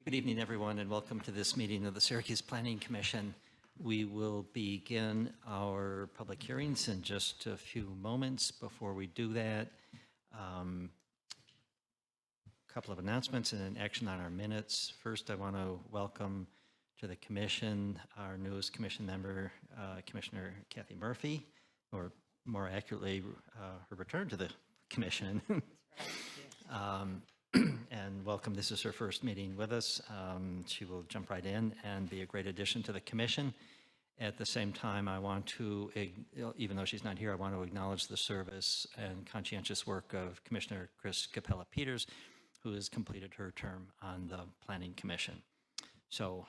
Good evening, everyone, and welcome to this meeting of the Syracuse Planning Commission. We will begin our public hearings in just a few moments. Before we do that, a couple of announcements and an action on our minutes. First, I want to welcome to the commission our newest commission member, Commissioner Kathy Murphy, or more accurately, her return to the commission. And welcome. This is her first meeting with us. She will jump right in and be a great addition to the commission. At the same time, I want to, even though she's not here, I want to acknowledge the service and conscientious work of Commissioner Chris Capella-Peters, who has completed her term on the Planning Commission. So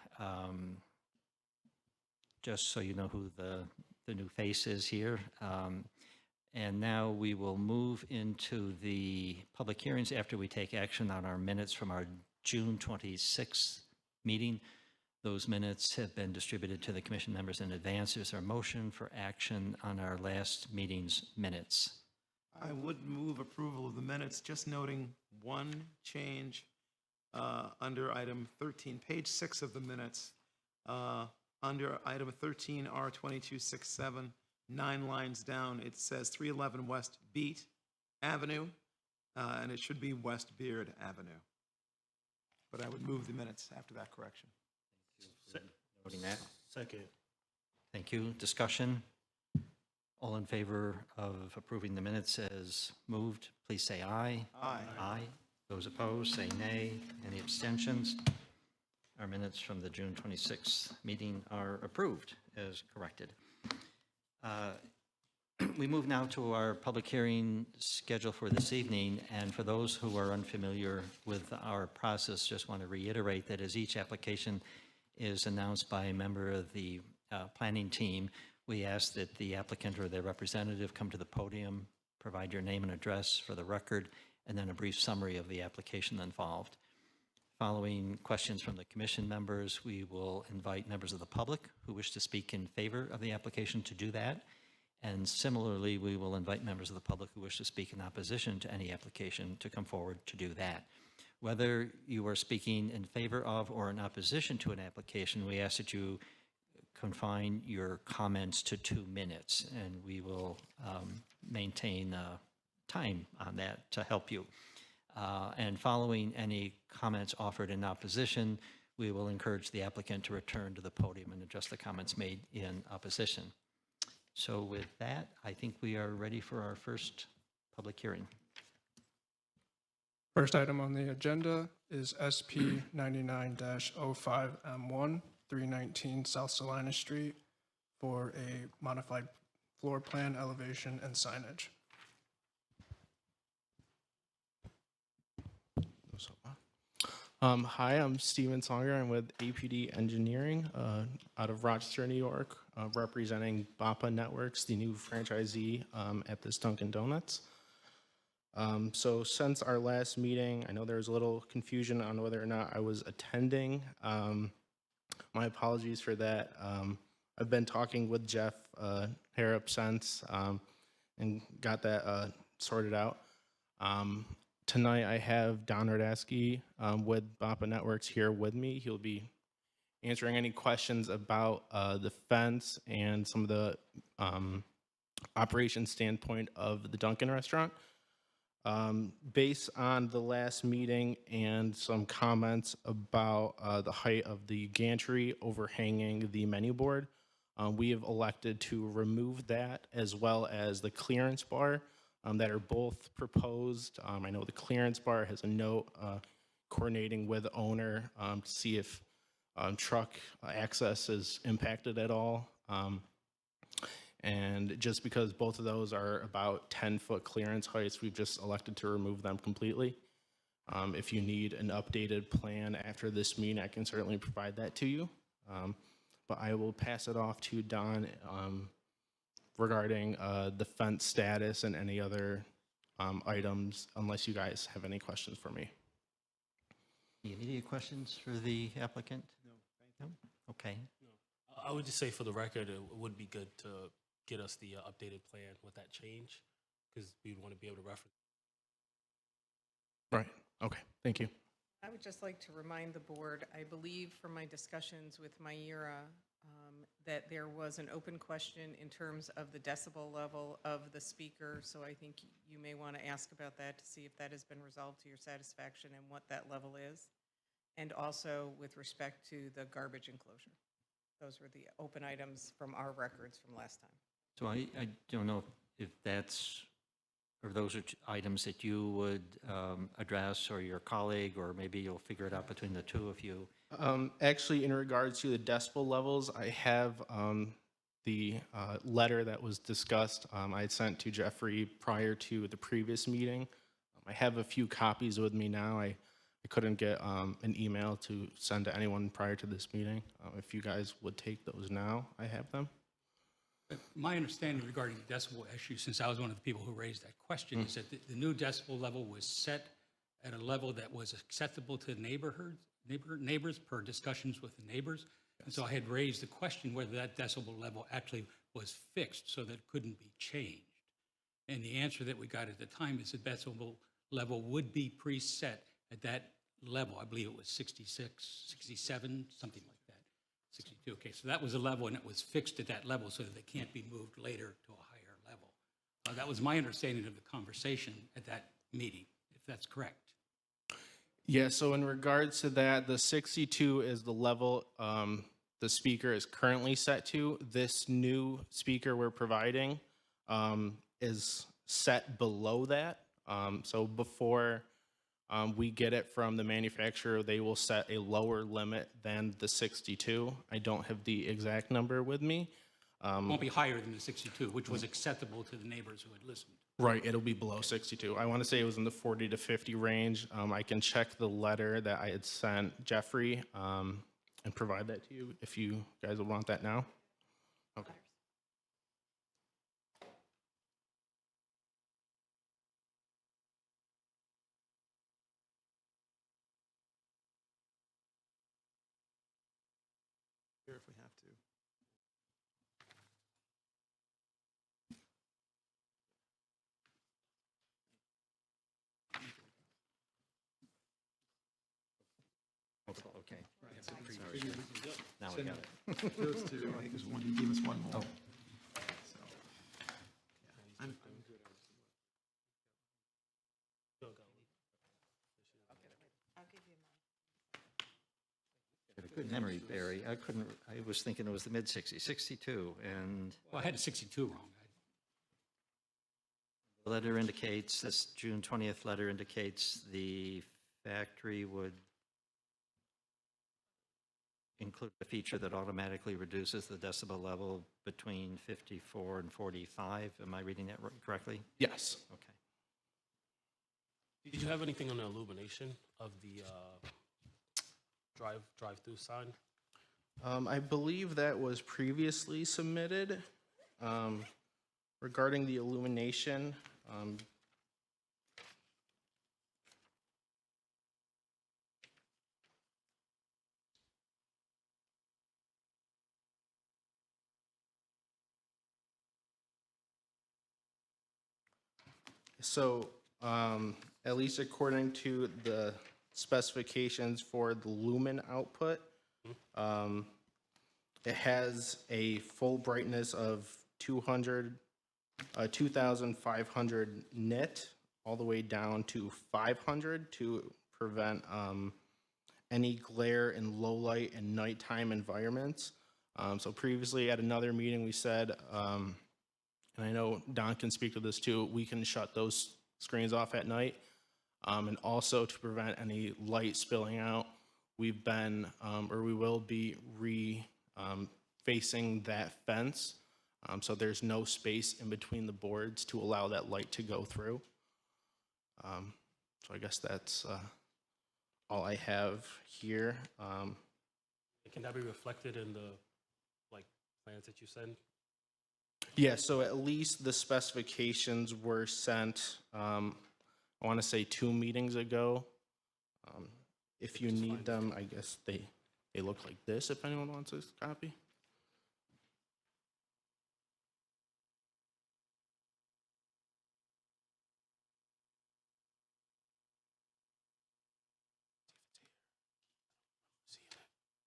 just so you know who the new face is here. And now we will move into the public hearings after we take action on our minutes from our June 26th meeting. Those minutes have been distributed to the commission members in advance. Is there a motion for action on our last meeting's minutes? I would move approval of the minutes, just noting one change under item 13, page 6 of the minutes. Under item 13R2267, 9 lines down, it says 311 West Beat Avenue, and it should be West Beard Avenue. But I would move the minutes after that correction. Noting that. Second. Thank you. Discussion? All in favor of approving the minutes as moved, please say aye. Aye. Aye. Those opposed, say nay. Any abstentions? Our minutes from the June 26th meeting are approved as corrected. We move now to our public hearing schedule for this evening, and for those who are unfamiliar with our process, just want to reiterate that as each application is announced by a member of the planning team, we ask that the applicant or their representative come to the podium, provide your name and address for the record, and then a brief summary of the application involved. Following questions from the commission members, we will invite members of the public who wish to speak in favor of the application to do that. And similarly, we will invite members of the public who wish to speak in opposition to any application to come forward to do that. Whether you are speaking in favor of or in opposition to an application, we ask that you confine your comments to 2 minutes, and we will maintain time on that to help you. And following any comments offered in opposition, we will encourage the applicant to return to the podium and address the comments made in opposition. So with that, I think we are ready for our first public hearing. First item on the agenda is SP 99-05M1, 319 South Salina Street for a modified floor plan, elevation, and signage. Hi, I'm Steven Songer. I'm with APD Engineering out of Rochester, New York, representing BAPA Networks, the new franchisee at this Dunkin' Donuts. So since our last meeting, I know there was a little confusion on whether or not I was attending. My apologies for that. I've been talking with Jeff Harrop since and got that sorted out. Tonight I have Don Radatsky with BAPA Networks here with me. He'll be answering any questions about the fence and some of the operation standpoint of the Dunkin' restaurant. Based on the last meeting and some comments about the height of the gantry overhanging the menu board, we have elected to remove that as well as the clearance bar that are both proposed. I know the clearance bar has a note coordinating with the owner to see if truck access is impacted at all. And just because both of those are about 10-foot clearance heights, we've just elected to remove them completely. If you need an updated plan after this meeting, I can certainly provide that to you. But I will pass it off to Don regarding the fence status and any other items, unless you guys have any questions for me. Any immediate questions for the applicant? No, thank you. No? Okay. I would just say for the record, it would be good to get us the updated plan with that change, because we'd want to be able to reference. Right. Okay. Thank you. I would just like to remind the board, I believe from my discussions with Myra, that there was an open question in terms of the decibel level of the speaker, so I think you may want to ask about that to see if that has been resolved to your satisfaction and what that level is. And also with respect to the garbage enclosure. Those were the open items from our records from last time. So I don't know if that's, or those are items that you would address, or your colleague, or maybe you'll figure it out between the two of you. Actually, in regards to the decibel levels, I have the letter that was discussed. I had sent to Jeffrey prior to the previous meeting. I have a few copies with me now. I couldn't get an email to send to anyone prior to this meeting. If you guys would take those now, I have them. My understanding regarding the decibel issue, since I was one of the people who raised that question, is that the new decibel level was set at a level that was acceptable to neighbors per discussions with the neighbors. And so I had raised the question whether that decibel level actually was fixed so that it couldn't be changed. And the answer that we got at the time is the decibel level would be preset at that level. I believe it was 66, 67, something like that. 62, okay, so that was a level, and it was fixed at that level so that it can't be moved later to a higher level. That was my understanding of the conversation at that meeting, if that's correct. Yeah, so in regards to that, the 62 is the level the speaker is currently set to. This new speaker we're providing is set below that. So before we get it from the manufacturer, they will set a lower limit than the 62. I don't have the exact number with me. It won't be higher than the 62, which was acceptable to the neighbors who had listened. Right, it'll be below 62. I want to say it was in the 40 to 50 range. I can check the letter that I had sent Jeffrey and provide that to you if you guys would want that now. Okay. Here if we have to. Okay. Now we got it. Those two, I think there's one, you gave us one more. So, yeah, I'm good. I'll give you mine. I have a good memory, Barry. I was thinking it was the mid-60s, 62, and Well, I had a 62 wrong. the letter indicates, this June 20th letter indicates the factory would include a feature that automatically reduces the decibel level between 54 and 45. Am I reading that correctly? Yes. Okay. Did you have anything on the illumination of the drive-through sign? I believe that was previously submitted regarding the illumination. So, at least according to the specifications for the lumen output, it has a full brightness of 2,500 nit, all the way down to 500 to prevent any glare in low light and nighttime environments. So previously at another meeting, we said, and I know Don can speak to this too, we can shut those screens off at night. And also to prevent any light spilling out, we've been, or we will be facing that fence. So there's no space in between the boards to allow that light to go through. So I guess that's all I have here. Can that be reflected in the plans that you send? Yeah, so at least the specifications were sent, I want to say 2 meetings ago. If you need them, I guess they look like this, if anyone wants this copy.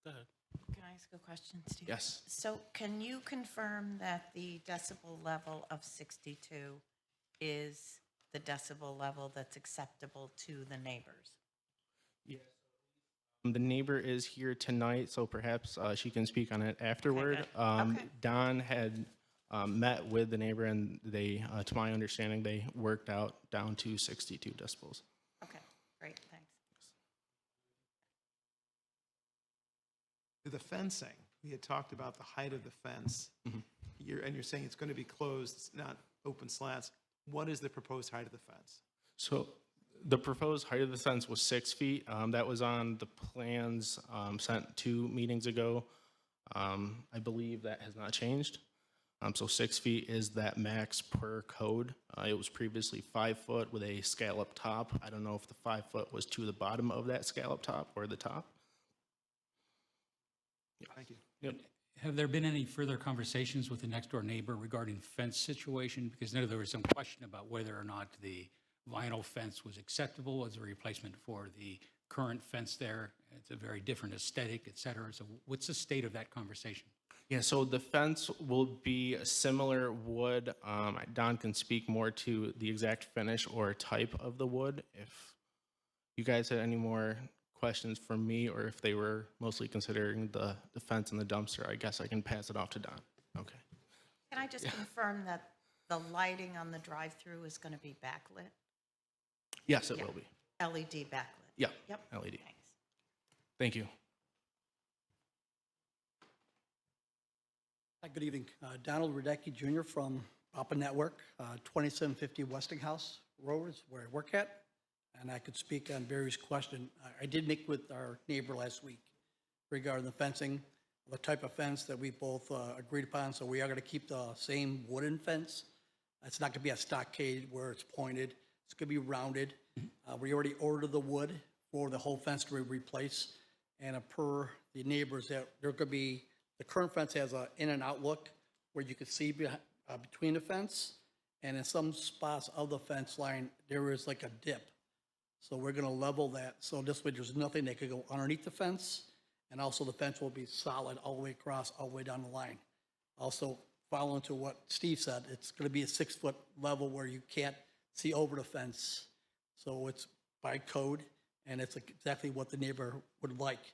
Go ahead. Can I ask a question, Steve? Yes. So can you confirm that the decibel level of 62 is the decibel level that's acceptable to the neighbors? The neighbor is here tonight, so perhaps she can speak on it afterward. good. Okay. Don had met with the neighbor, and they, to my understanding, they worked out down to 62 decibels. Okay, great, thanks. The fencing, we had talked about the height of the fence. You're saying it's going to be closed, it's not open slats. What is the proposed height of the fence? So the proposed height of the fence was 6 feet. That was on the plans sent 2 meetings ago. I believe that has not changed. So 6 feet is that max per code. It was previously 5 foot with a scallop top. I don't know if the 5 foot was to the bottom of that scallop top or the top. Thank you. Yep. Have there been any further conversations with the next door neighbor regarding fence situation? Because I know there was some question about whether or not the vinyl fence was acceptable as a replacement for the current fence there. It's a very different aesthetic, et cetera. So what's the state of that conversation? Yeah, so the fence will be a similar wood. Don can speak more to the exact finish or type of the wood. If you guys had any more questions for me, or if they were mostly considering the fence and the dumpster, I guess I can pass it off to Don. Okay. Can I just confirm that the lighting on the drive-through is going to be backlit? Yes, it Yeah. will be. LED backlit? Yeah, Yep. LED. Thanks. Thank you. Hi, good evening. Donald Radecki Jr. from Papa Network, 2750 Westinghouse Road is where I work at, and I could speak on various questions. I did meet with our neighbor last week regarding the fencing, the type of fence that we both agreed upon, so we are going to keep the same wooden fence. It's not going to be a stockade where it's pointed. It's going to be rounded. We already ordered the wood for the whole fence to be replaced, and per the neighbors, that there could be, the current fence has a in and out look where you can see between the fence, and in some spots of the fence line, there is like a dip. So we're going to level that, so this way there's nothing that could go underneath the fence, and also the fence will be solid all the way across, all the way down the line. Also, following to what Steve said, it's going to be a 6-foot level where you can't see over the fence. So it's by code, and it's exactly what the neighbor would like.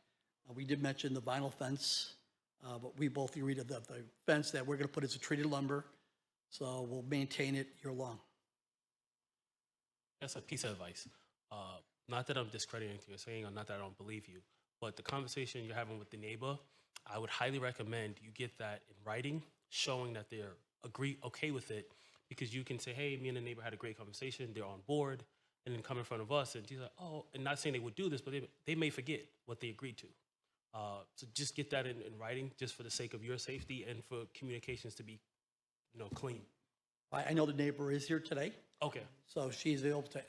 We did mention the vinyl fence, but we both agreed that the fence that we're going to put is a treated lumber, so we'll maintain it year-long. That's a piece of advice. Not that I'm discrediting anything you're saying, or not that I don't believe you, but the conversation you're having with the neighbor, I would highly recommend you get that in writing, showing that they're okay with it, because you can say, hey, me and the neighbor had a great conversation, they're on board, and then come in front of us, and he's like, oh, and not saying they would do this, but they may forget what they agreed to. So just get that in writing, just for the sake of your safety and for communications to be, clean. I know the neighbor is here today, Okay. so she's able to,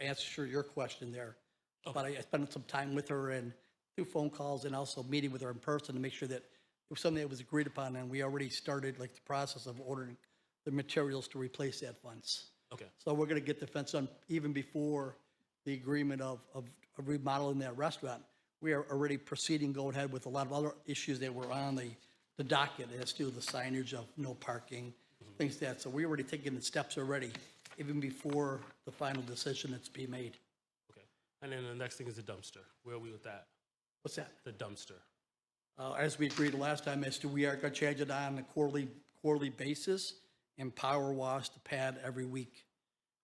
answer your question there. But I spent some time with her and through phone calls and also meeting with her in person to make sure that it was something that was agreed upon, and we already started like the process of ordering the materials to replace that fence. Okay. So we're going to get the fence done even before the agreement of remodeling that restaurant. We are already proceeding, going ahead with a lot of other issues that were on the docket as to the signage of no parking, things like that. So we're already taking the steps already, even before the final decision that's being made. Okay. And then the next thing is the dumpster. Where are we with that? What's that? The dumpster. As we agreed last time, as to we are going to change it on a quarterly basis and power wash the pad every week,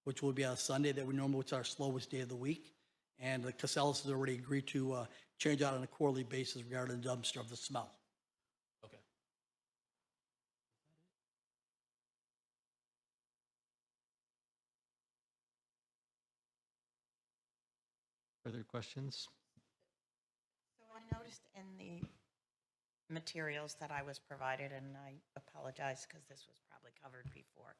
which will be on Sunday that we normally, it's our slowest day of the week. And the Casellas has already agreed to change out on a quarterly basis regarding the dumpster of the smell. Okay. Further questions? So I noticed in the materials that I was provided, and I apologize because this was probably covered before,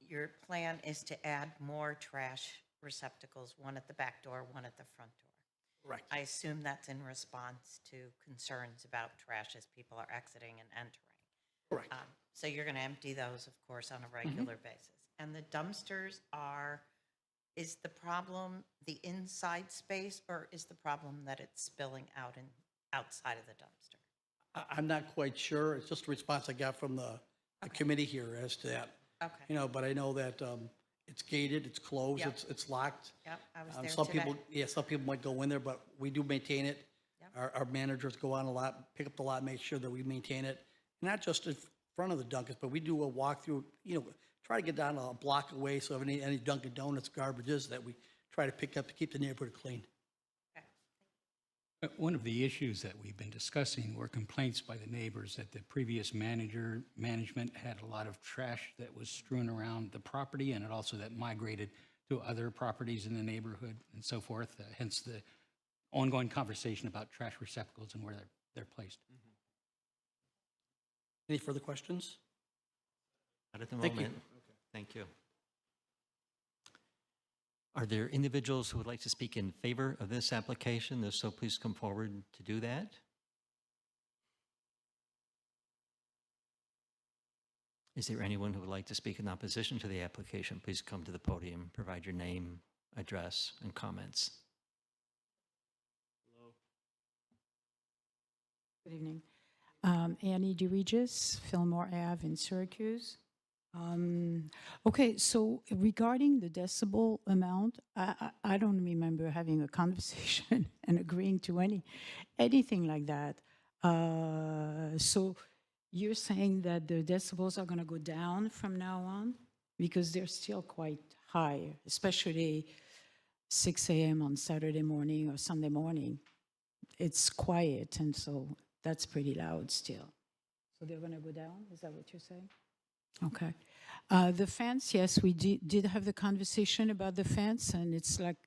your plan is to add more trash receptacles, one at the back door, one at the front door. Correct. I assume that's in response to concerns about trash as people are exiting and entering. Correct. So you're going to empty those, of course, on a regular basis. And the dumpsters is the problem the inside space, or is the problem that it's spilling out outside of the dumpster? I'm not quite sure. It's just a response I got from the committee here as to that. Okay. But I know that it's gated, it's closed, Yep. it's locked. Yep, I was there Some today. people, some people might go in there, but we do maintain it. Yep. Our managers go on a lot, pick up the lot, make sure that we maintain it. Not just in front of the Dunkins, but we do a walkthrough, try to get down a block away, so if any Dunkin' Donuts garbage is, that we try to pick up to keep the neighborhood clean. One of the issues that we've been discussing were complaints by the neighbors that the previous management had a lot of trash that was strewn around the property, and it also that migrated to other properties in the neighborhood and so forth, hence the ongoing conversation about trash receptacles and where they're placed. Any further questions? Not at the Thank you. moment. Thank you. Are there individuals who would like to speak in favor of this application? If so, please come forward to do that. Is there anyone who would like to speak in opposition to the application? Please come to the podium, provide your name, address, and comments. Good evening. Annie DeRegis, Fillmore Ave in Syracuse. Okay, so regarding the decibel amount, I don't remember having a conversation and agreeing to anything like that. So you're saying that the decibels are going to go down from now on? Because they're still quite high, especially 6 a.m. on Saturday morning or Sunday morning. It's quiet, and so that's pretty loud still. So they're going to go down? Is that what you're saying? Okay. The fence, yes, we did have the conversation about the fence, and it's like,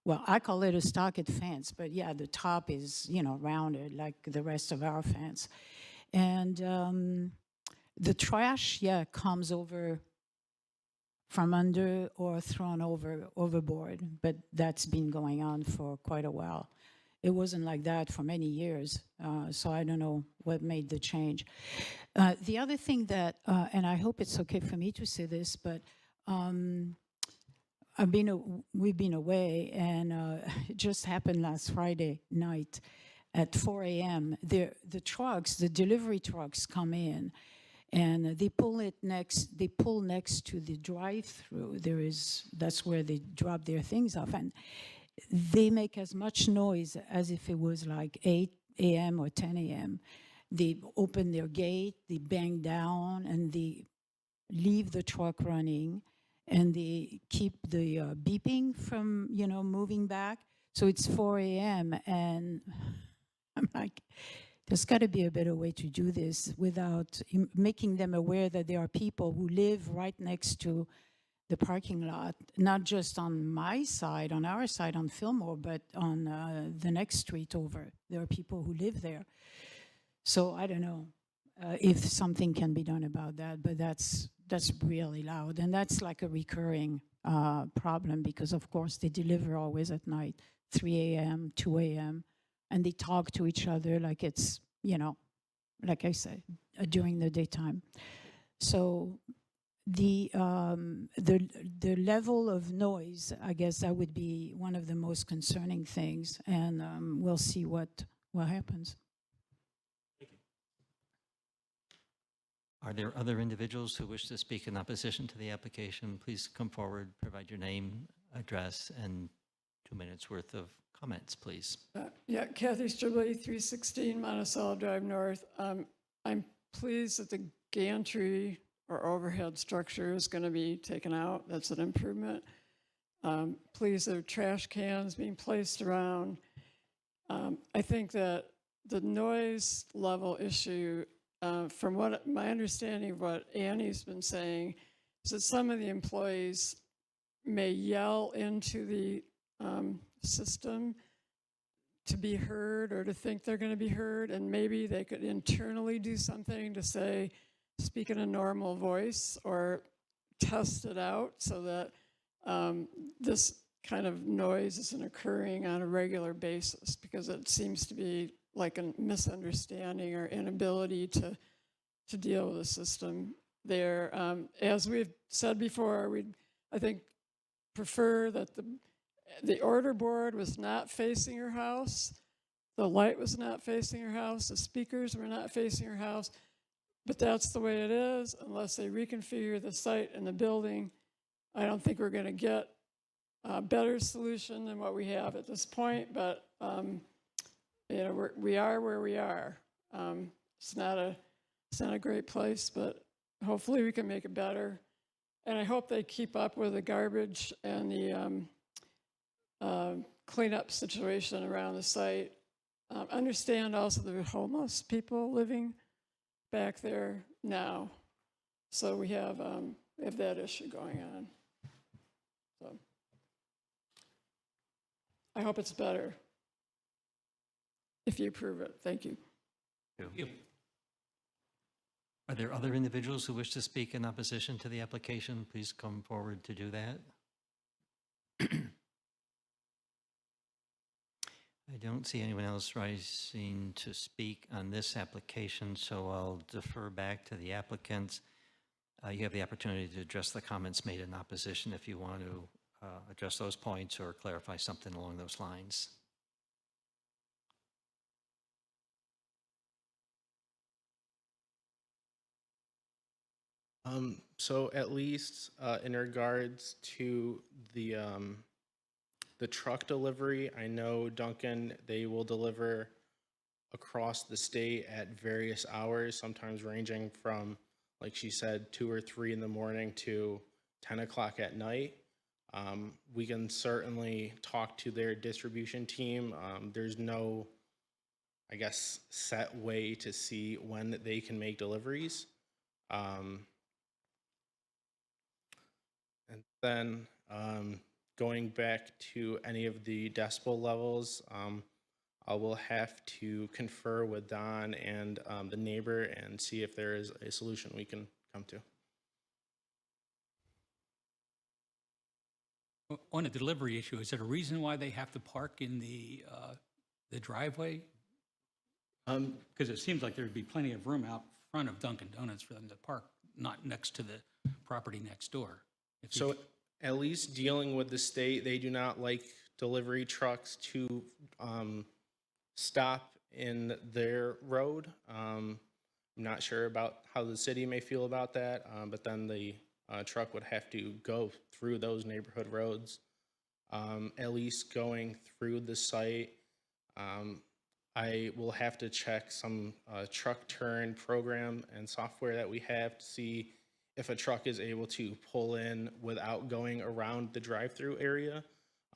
well, I call it a stockade fence, but yeah, the top is, rounded like the rest of our fence. And the trash, yeah, comes over from under or thrown overboard, but that's been going on for quite a while. It wasn't like that for many years, so I don't know what made the change. The other thing that, and I hope it's okay for me to say this, but we've been away, and it just happened last Friday night at 4 a.m. The delivery trucks come in, and they pull next to the drive-through. That's where they drop their things off, and they make as much noise as if it was like 8 a.m. or 10 a.m. They open their gate, they bang down, and they leave the truck running, and they keep the beeping from, moving back. So it's 4 a.m., and I'm like, there's got to be a better way to do this without making them aware that there are people who live right next to the parking lot, not just on my side, on our side, on Fillmore, but on the next street over. There are people who live there. So I don't know if something can be done about that, but that's really loud. And that's like a recurring problem because, of course, they deliver always at night, 3 a.m., 2 a.m., and they talk to each other like it's, like I said, during the daytime. So the level of noise, I guess that would be one of the most concerning things, and we'll see what happens. Are there other individuals who wish to speak in opposition to the application? Please come forward, provide your name, address, and 2 minutes worth of comments, please. Yeah, Kathy Stribley, 316 Monticello Drive North. I'm pleased that the gantry or overhead structure is going to be taken out. That's an improvement. Pleased there are trash cans being placed around. I think that the noise level issue, from what my understanding of what Annie's been saying, is that some of the employees may yell into the system to be heard or to think they're going to be heard, and maybe they could internally do something to say, speak in a normal voice or test it out so that this kind of noise isn't occurring on a regular basis, because it seems to be like a misunderstanding or inability to deal with the system there. As we've said before, I think, prefer that the order board was not facing your house. the light was not facing your house, the speakers were not facing your house, but that's the way it is unless they reconfigure the site and the building. I don't think we're going to get a better solution than what we have at this point, but you know, we are where we are. It's not a great place, but hopefully we can make it better. And I hope they keep up with the garbage and the cleanup situation around the site. Understand also the homeless people living back there now. So we have that issue going on. So I hope it's better if you approve it. Thank you. Are there other individuals who wish to speak in opposition to the application? Please come forward to do that. I don't see anyone else rising to speak on this application, so I'll defer back to the applicants. You have the opportunity to address the comments made in opposition if you want to address those points or clarify something along those lines. So at least in regards to the truck delivery, I know Duncan, they will deliver across the state at various hours, sometimes ranging from, like she said, 2 or 3 in the morning to 10 o'clock at night. We can certainly talk to their distribution team. There's no, I guess, set way to see when they can make deliveries. And then going back to any of the decibel levels, I will have to confer with Don and the neighbor and see if there is a solution we can come to. On a delivery issue, is there a reason why they have to park in the driveway? Because it seems like there'd be plenty of room out front of Dunkin' Donuts for them to park, not next to the property next door. So at least dealing with the state, they do not like delivery trucks to stop in their road. I'm not sure about how the city may feel about that, but then the truck would have to go through those neighborhood roads. At least going through the site, I will have to check some truck turn program and software that we have to see if a truck is able to pull in without going around the drive-through area.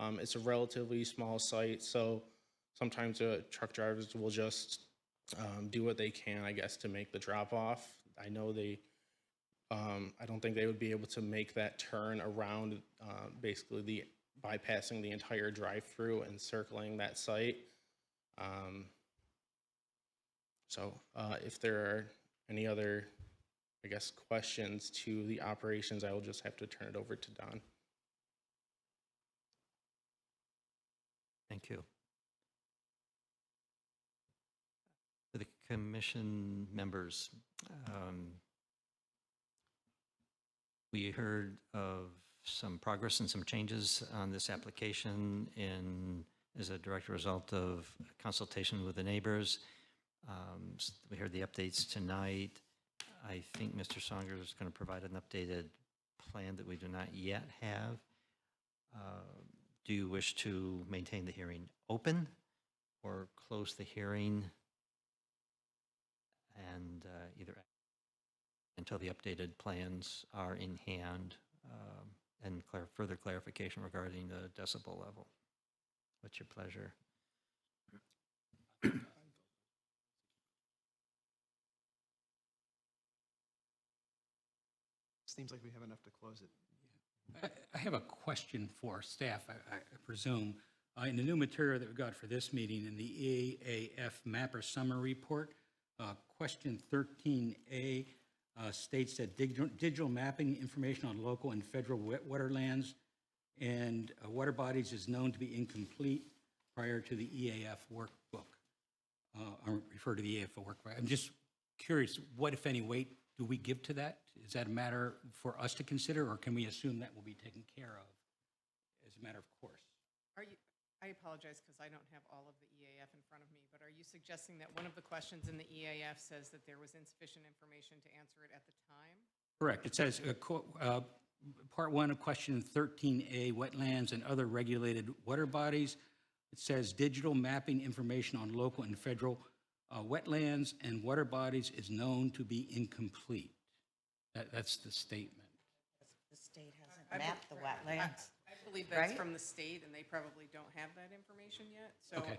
It's a relatively small site, so sometimes truck drivers will just do what they can, I guess, to make the drop-off. I know they, I don't think they would be able to make that turn around, basically bypassing the entire drive-through and circling that site. So if there are any other, I guess, questions to the operations, I will just have to turn it over to Don. Thank you. For the commission members, we heard of some progress and some changes on this application as a direct result of consultation with the neighbors. We heard the updates tonight. I think Mr. Songer is going to provide an updated plan that we do not yet have. Do you wish to maintain the hearing open or close the hearing and either until the updated plans are in hand and further clarification regarding the decibel level? What's your pleasure? Seems like we have enough to close it. I have a question for staff, I presume. In the new material that we got for this meeting, in the EAF Mapper Summary Report, question 13A states that digital mapping information on local and federal waterlands and water bodies is known to be incomplete prior to the EAF workbook. I refer to the EAF workbook. I'm just curious, what, if any, weight do we give to that? Is that a matter for us to consider, or can we assume that will be taken care of as a matter of course? I apologize because I don't have all of the EAF in front of me, but are you suggesting that one of the questions in the EAF says that there was insufficient information to answer it at the time? Correct. It says, Part 1 of question 13A, wetlands and other regulated water bodies. It says digital mapping information on local and federal wetlands and water bodies is known to be incomplete. That's the statement. The state hasn't mapped the wetlands. I believe that's Right? from the state, and they probably don't have that information yet. So Okay.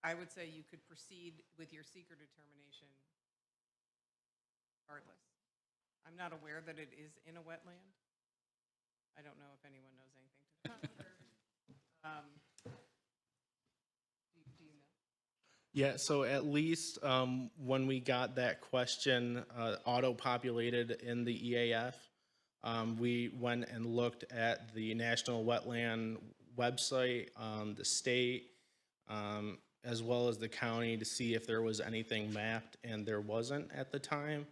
I would say you could proceed with your seeker determination regardless. I'm not aware that it is in a wetland. I don't know if anyone knows anything to the contrary. Do you know? Yeah, so at least when we got that question auto-populated in the EAF, we went and looked at the National Wetland website, the state, as well as the county to see if there was anything mapped, and there wasn't at the time.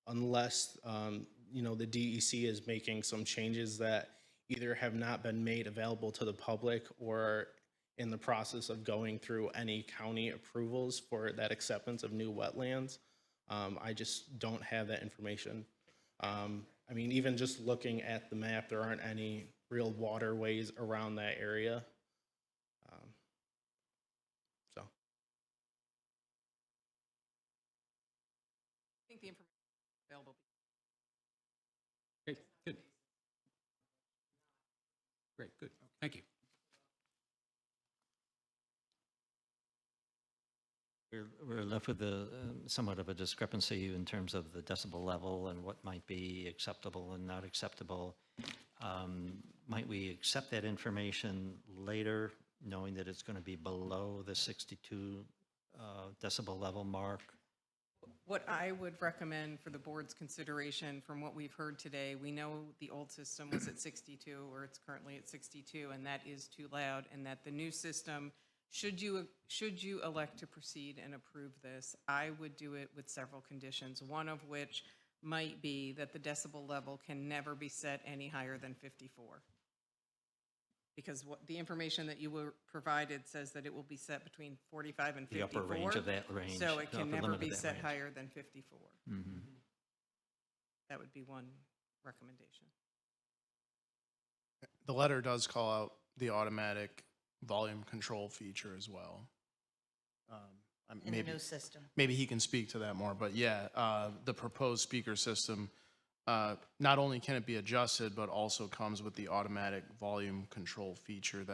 Unless, the DEC is making some changes that either have not been made available to the public or in the process of going through any county approvals for that acceptance of new wetlands. I just don't have that information. Even just looking at the map, there aren't any real waterways around that area. So. I think the information is available. Okay, good. Great, good. Thank you. We're left with somewhat of a discrepancy in terms of the decibel level and what might be acceptable and not acceptable. Might we accept that information later, knowing that it's going to be below the 62 decibel level mark? What I would recommend for the board's consideration from what we've heard today, we know the old system was at 62, or it's currently at 62, and that is too loud, and that the new system, should you elect to proceed and approve this, I would do it with several conditions, one of which might be that the decibel level can never be set any higher than 54. Because what the information that you were provided says that it will be set between 45 and 54. The upper range of that range. So it the can upper never limit of be that set range. higher than 54. Mhm. That would be one recommendation. The letter does call out the automatic volume control feature as well. In the new system. Maybe he can speak to that more, but yeah, the proposed speaker system, not only can it be adjusted, but also comes with the automatic volume control feature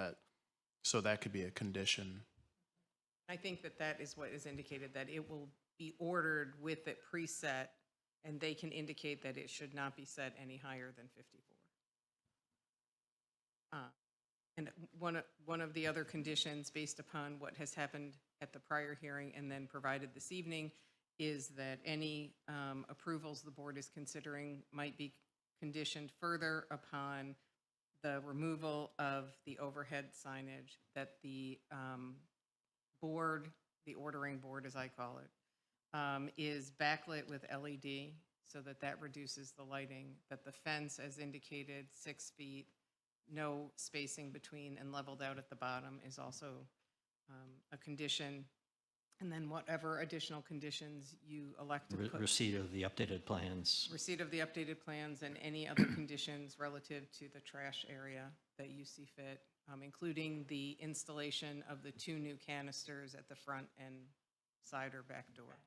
so that could be a condition. I think that that is what is indicated, that it will be ordered with it preset, and they can indicate that it should not be set any higher than 54. And one of the other conditions, based upon what has happened at the prior hearing and then provided this evening, is that any approvals the board is considering might be conditioned further upon the removal of the overhead signage, that the board, the ordering board as I call it, is backlit with LED so that that reduces the lighting, that the fence, as indicated, 6 feet, no spacing between and leveled out at the bottom is also a condition. And then whatever additional conditions you elect to put. Receipt of the updated plans. Receipt of the updated plans and any other conditions relative to the trash area that you see fit, including the installation of the 2 new canisters at the front and side or back door.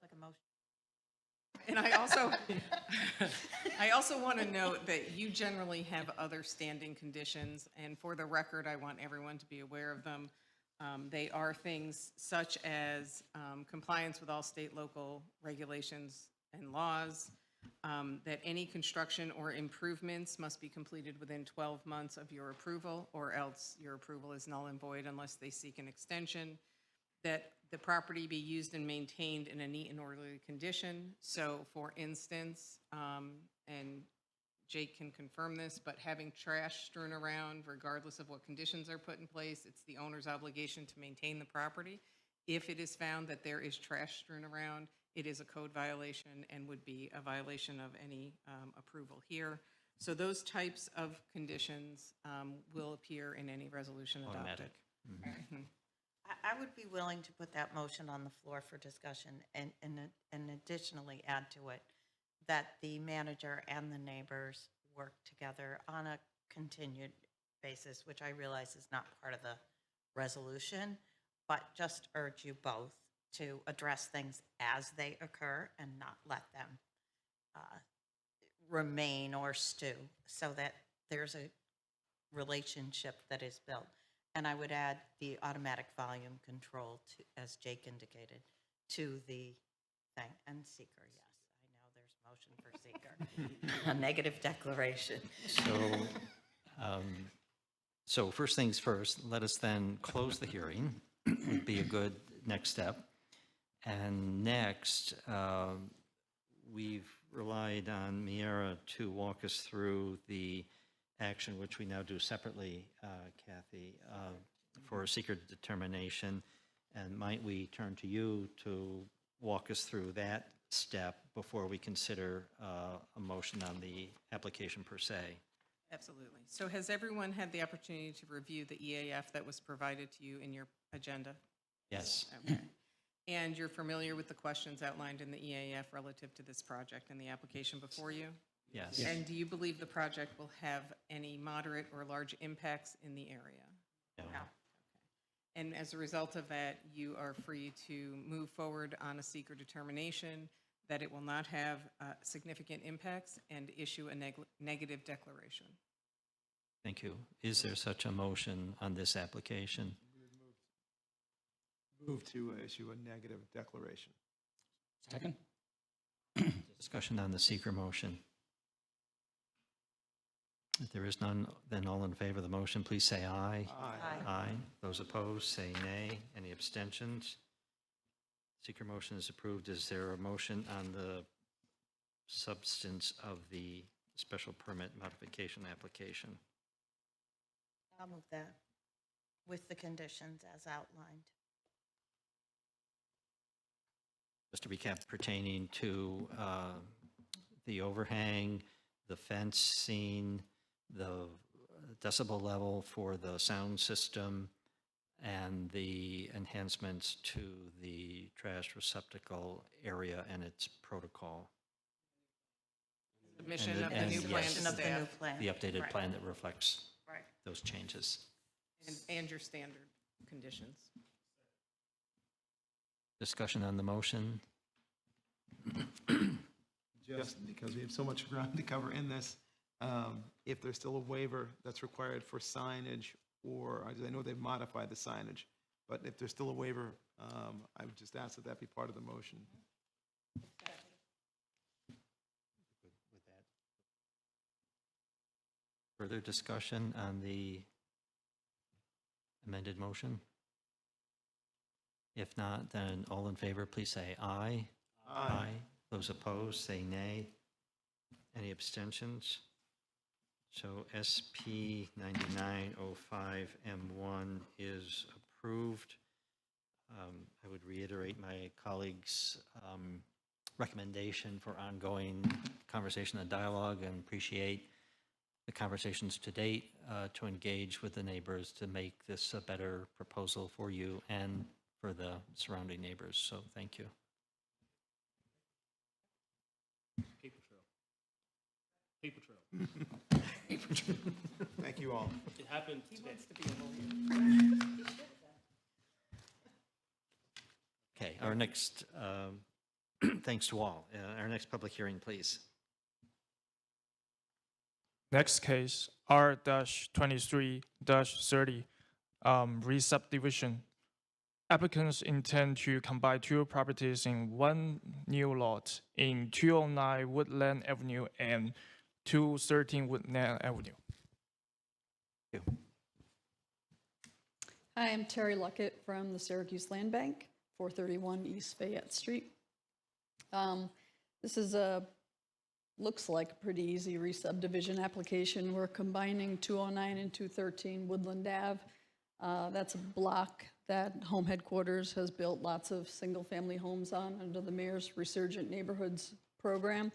Sounds like a motion. And I also want to note that you generally have other standing conditions, and for the record, I want everyone to be aware of them. They are things such as compliance with all state, local regulations and laws, that any construction or improvements must be completed within 12 months of your approval, or else your approval is null and void unless they seek an extension, that the property be used and maintained in a neat and orderly condition. So for instance, and Jake can confirm this, but having trash strewn around, regardless of what conditions are put in place, it's the owner's obligation to maintain the property. If it is found that there is trash strewn around, it is a code violation and would be a violation of any approval here. So those types of conditions will appear in any resolution adopted. Automatic. I would be willing to put that motion on the floor for discussion and additionally add to it that the manager and the neighbors work together on a continued basis, which I realize is not part of the resolution, but just urge you both to address things as they occur and not let them remain or stew, so that there's a relationship that is built. And I would add the automatic volume control, to, as Jake indicated, to the thing. And seeker, yes, I know there's motion for seeker. A negative declaration. So first things first, let us then close the hearing, would be a good next step. And next, we've relied on Miera to walk us through the action, which we now do separately, Kathy, for a secret determination. And might we turn to you to walk us through that step before we consider a motion on the application per se? Absolutely. So has everyone had the opportunity to review the EAF that was provided to you in your agenda? Yes. Okay. And you're familiar with the questions outlined in the EAF relative to this project and the application before you? Yes. And do you believe the project will have any moderate or large impacts in the area? No. And as a result of that, you are free to move forward on a seeker determination that it will not have significant impacts and issue a negative declaration. Thank you. Is there such a motion on this application? Move to issue a negative declaration. Second? Discussion on the seeker motion. If there is none, then all in favor of the motion, please say aye. Aye. Aye. Those opposed, say nay. Any abstentions? Seeker motion is approved. Is there a motion on the substance of the special permit modification application? I'll move that with the conditions as outlined. Just to recap, pertaining to the overhang, the fencing, the decibel level for the sound system, and the enhancements to the trash receptacle area and its protocol. Submission And of the- the and new yes. plan to Submission of the new staff plan. The updated Right. plan that reflects Right. those changes. and your standard conditions. Discussion on the motion. Just because we have so much ground to cover in this, if there's still a waiver that's required for signage, or I know they've modified the signage, but if there's still a waiver, I would just ask that that be part of the motion. Further discussion on the amended motion? If not, then all in favor, please say aye. Aye. Those opposed, say nay. Any abstentions? So SP 9905M1 is approved. I would reiterate my colleagues' recommendation for ongoing conversation and dialogue, and appreciate the conversations to date to engage with the neighbors to make this a better proposal for you and for the surrounding neighbors. So thank you. Paper trail. Paper trail. Thank you all. It happened He today. wants to be a lawyer. Okay, our next, thanks to all. Our next public hearing, please. Next case, R-23-30, re-subdivision. Applicants intend to combine two properties in one new lot in 209 Woodland Avenue and 213 Woodland Avenue. Thank you. Hi, I'm Terry Luckett from the Syracuse Land Bank, 431 East Fayette Street. This is looks like a pretty easy re-subdivision application. We're combining 209 and 213 Woodland Ave. That's a block that Home Headquarters has built lots of single-family homes on under the Mayor's Resurgent Neighborhoods program.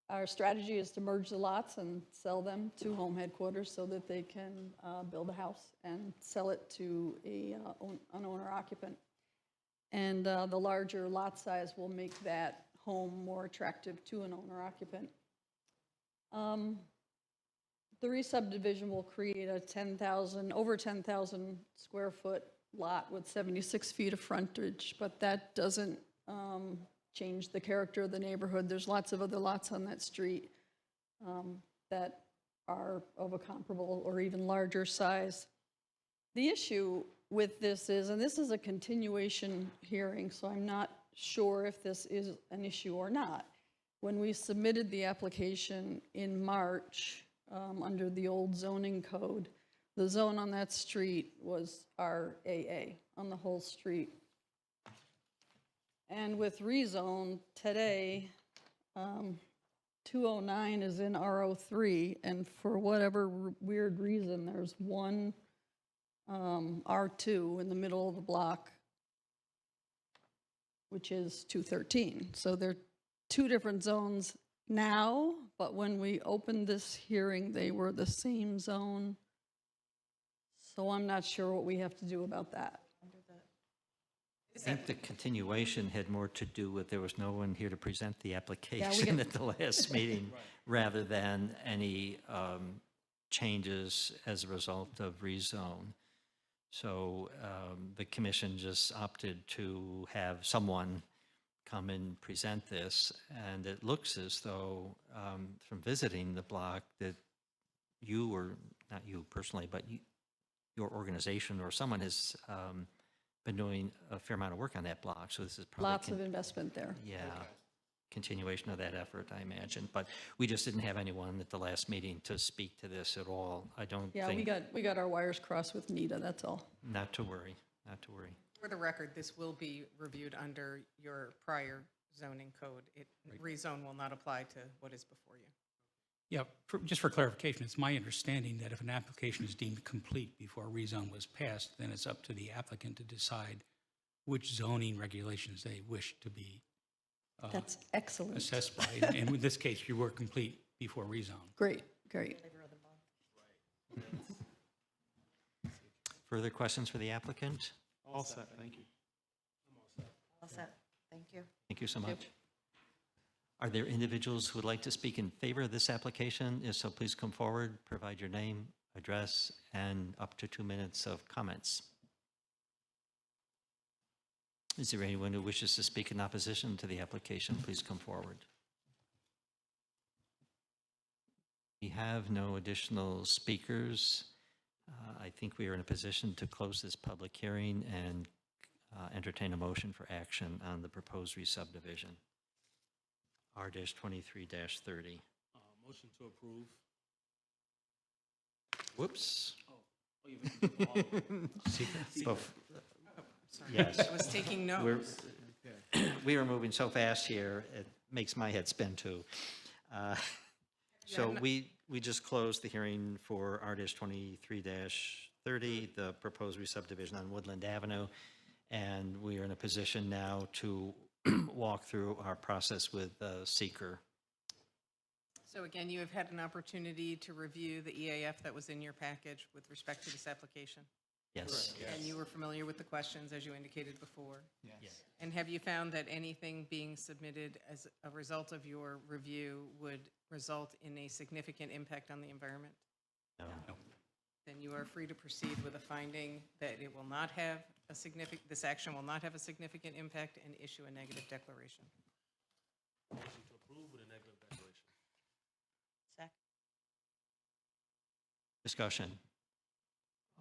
Our strategy is to merge the lots and sell them to home headquarters so that they can build a house and sell it to an owner occupant. And the larger lot size will make that home more attractive to an owner occupant. The re-subdivision will create a over 10,000 square foot lot with 76 feet of frontage, but that doesn't change the character of the neighborhood. There's lots of other lots on that street that are of a comparable or even larger size. The issue with this is, and this is a continuation hearing, so I'm not sure if this is an issue or not. When we submitted the application in March under the old zoning code, the zone on that street was RAA on the whole street. And with rezone today, 209 is in RO3, and for whatever weird reason, there's one R2 in the middle of the block, which is 213. So they're two different zones now, but when we opened this hearing, they were the same zone. So I'm not sure what we have to do about that. I think the continuation had more to do with there was no one here to present the application at the last meeting, rather than any changes as a result of rezone. So the commission just opted to have someone come and present this, and it looks as though from visiting the block that you, or not you personally, but your organization or someone has been doing a fair amount of work on that block. So this is probably Lots of investment there. yeah, continuation of that effort, I imagine. But we just didn't have anyone at the last meeting to speak to this at all. I don't Yeah, think. we got our wires crossed with Nita, that's all. Not to worry, not to worry. For the record, this will be reviewed under your prior zoning code. Rezone will not apply to what is before you. Yeah, just for clarification, it's my understanding that if an application is deemed complete before a rezone was passed, then it's up to the applicant to decide which zoning regulations they wish to be That's excellent. assessed by. And in this case, you were complete before rezone. Great, great. Further questions for the applicant? All set, thank you. All set. Thank you. Thank you so much. Are there individuals who would like to speak in favor of this application? If so, please come forward, provide your name, address, and up to 2 minutes of comments. Is there anyone who wishes to speak in opposition to the application? Please come forward. We have no additional speakers. I think we are in a position to close this public hearing and entertain a motion for action on the proposed re-subdivision. R-23-30. Motion to approve. Whoops. Sorry. Yes. I was taking notes. We are moving so fast here, it makes my head spin too. So we just closed the hearing for R-23-30, the proposed re-subdivision on Woodland Avenue, and we are in a position now to walk through our process with seeker. So again, you have had an opportunity to review the EAF that was in your package with respect to this application? Yes. And you were familiar with the questions as you indicated before? Yes. And have you found that anything being submitted as a result of your review would result in a significant impact on the environment? No. Then you are free to proceed with a finding that it will not have a significant, this action will not have a significant impact, and issue a negative declaration. Motion to approve with a negative declaration. Second. Discussion.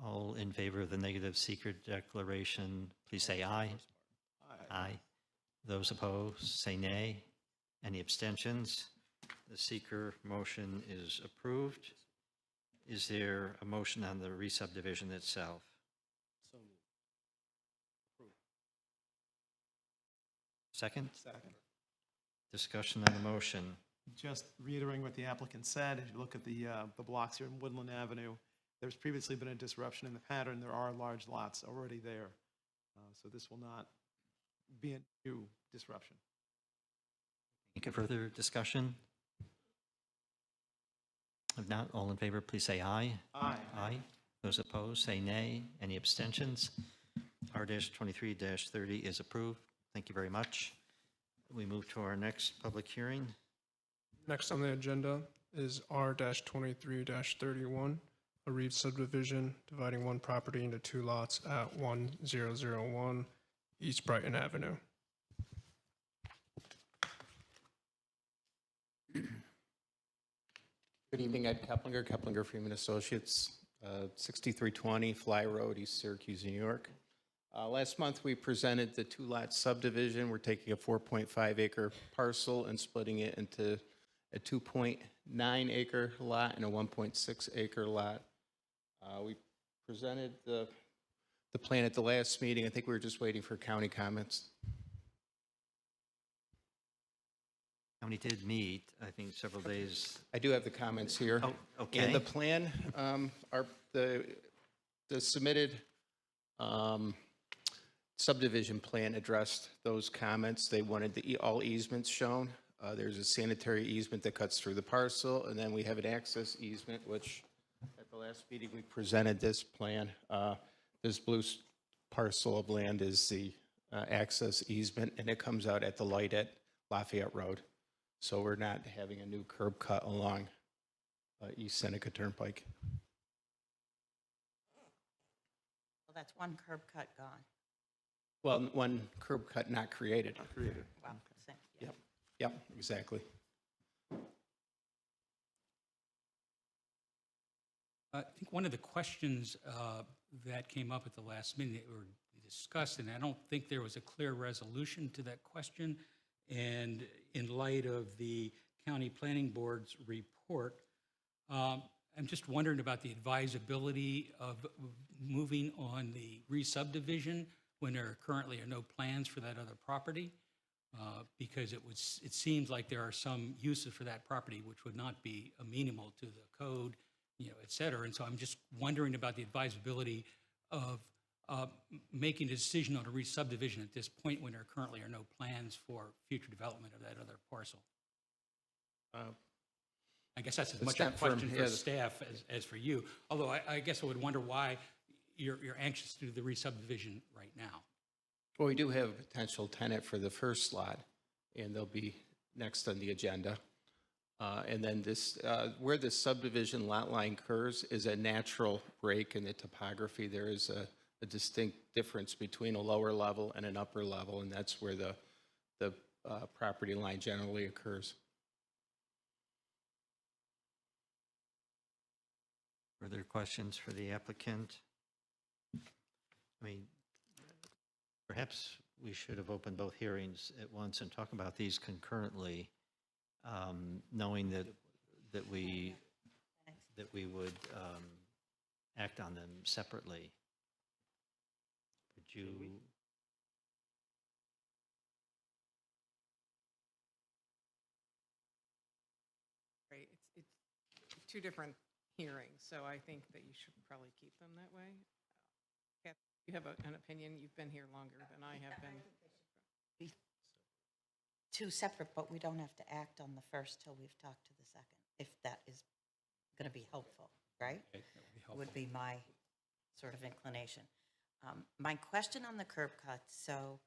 All in favor of the negative seeker declaration, please say aye. Aye. Those opposed, say nay. Any abstentions? The seeker motion is approved. Is there a motion on the re-subdivision itself? So moved. Approved. Second? Second. Discussion on the motion. Just reiterating what the applicant said, if you look at the blocks here in Woodland Avenue, there's previously been a disruption in the pattern. There are large lots already there. So this will not be a new disruption. Any further discussion? If not, all in favor, please say aye. Aye. Aye. Those opposed, say nay. Any abstentions? R-23-30 is approved. Thank you very much. We move to our next public hearing. Next on the agenda is R-23-31, a Reed subdivision dividing one property into two lots at 1001 East Brighton Avenue. Good evening, Ed Keplinger, Keplinger Freeman Associates, 6320 Fly Road, East Syracuse, New York. Last month, we presented the two-lot subdivision. We're taking a 4.5 acre parcel and splitting it into a 2.9 acre lot and a 1.6 acre lot. We presented the plan at the last meeting. I think we were just waiting for county comments. County did meet, I think, several days. I do have the comments here. Oh, okay. And the plan, the submitted subdivision plan addressed those comments. They wanted all easements shown. There's a sanitary easement that cuts through the parcel, and then we have an access easement, which at the last meeting we presented this plan. This blue parcel of land is the access easement, and it comes out at the light at Lafayette Road. So we're not having a new curb cut along East Seneca Turnpike. Well, that's one curb cut gone. Well, one curb cut not created. Wow. Same, yeah. Yep, exactly. I think one of the questions that came up at the last meeting that were discussed, and I don't think there was a clear resolution to that question. And in light of the county planning board's report, I'm just wondering about the advisability of moving on the re-subdivision when there currently are no plans for that other property, because it seems like there are some uses for that property which would not be amenable to the code, et cetera. And so I'm just wondering about the advisability of making a decision on a re-subdivision at this point when there currently are no plans for future development of that other parcel. I guess that's as much a question for staff as for you, although I guess I would wonder why you're anxious to do the re-subdivision right now. Well, we do have a potential tenant for the first lot, and they'll be next on the agenda. And then this, where the subdivision lot line curves is a natural break in the topography. There is a distinct difference between a lower level and an upper level, and that's where the property line generally occurs. Further questions for the applicant? I mean, perhaps we should have opened both hearings at once and talk about these concurrently, knowing that we would act on them separately. Would you? Right, it's two different hearings, so I think that you should probably keep them that way. Kathy, you have an opinion, you've been here longer than I have been. Two separate, but we don't have to act on the first till we've talked to the second, if that is going to be helpful, right? Okay, that would be helpful. Would be my sort of inclination. My question on the curb cuts, so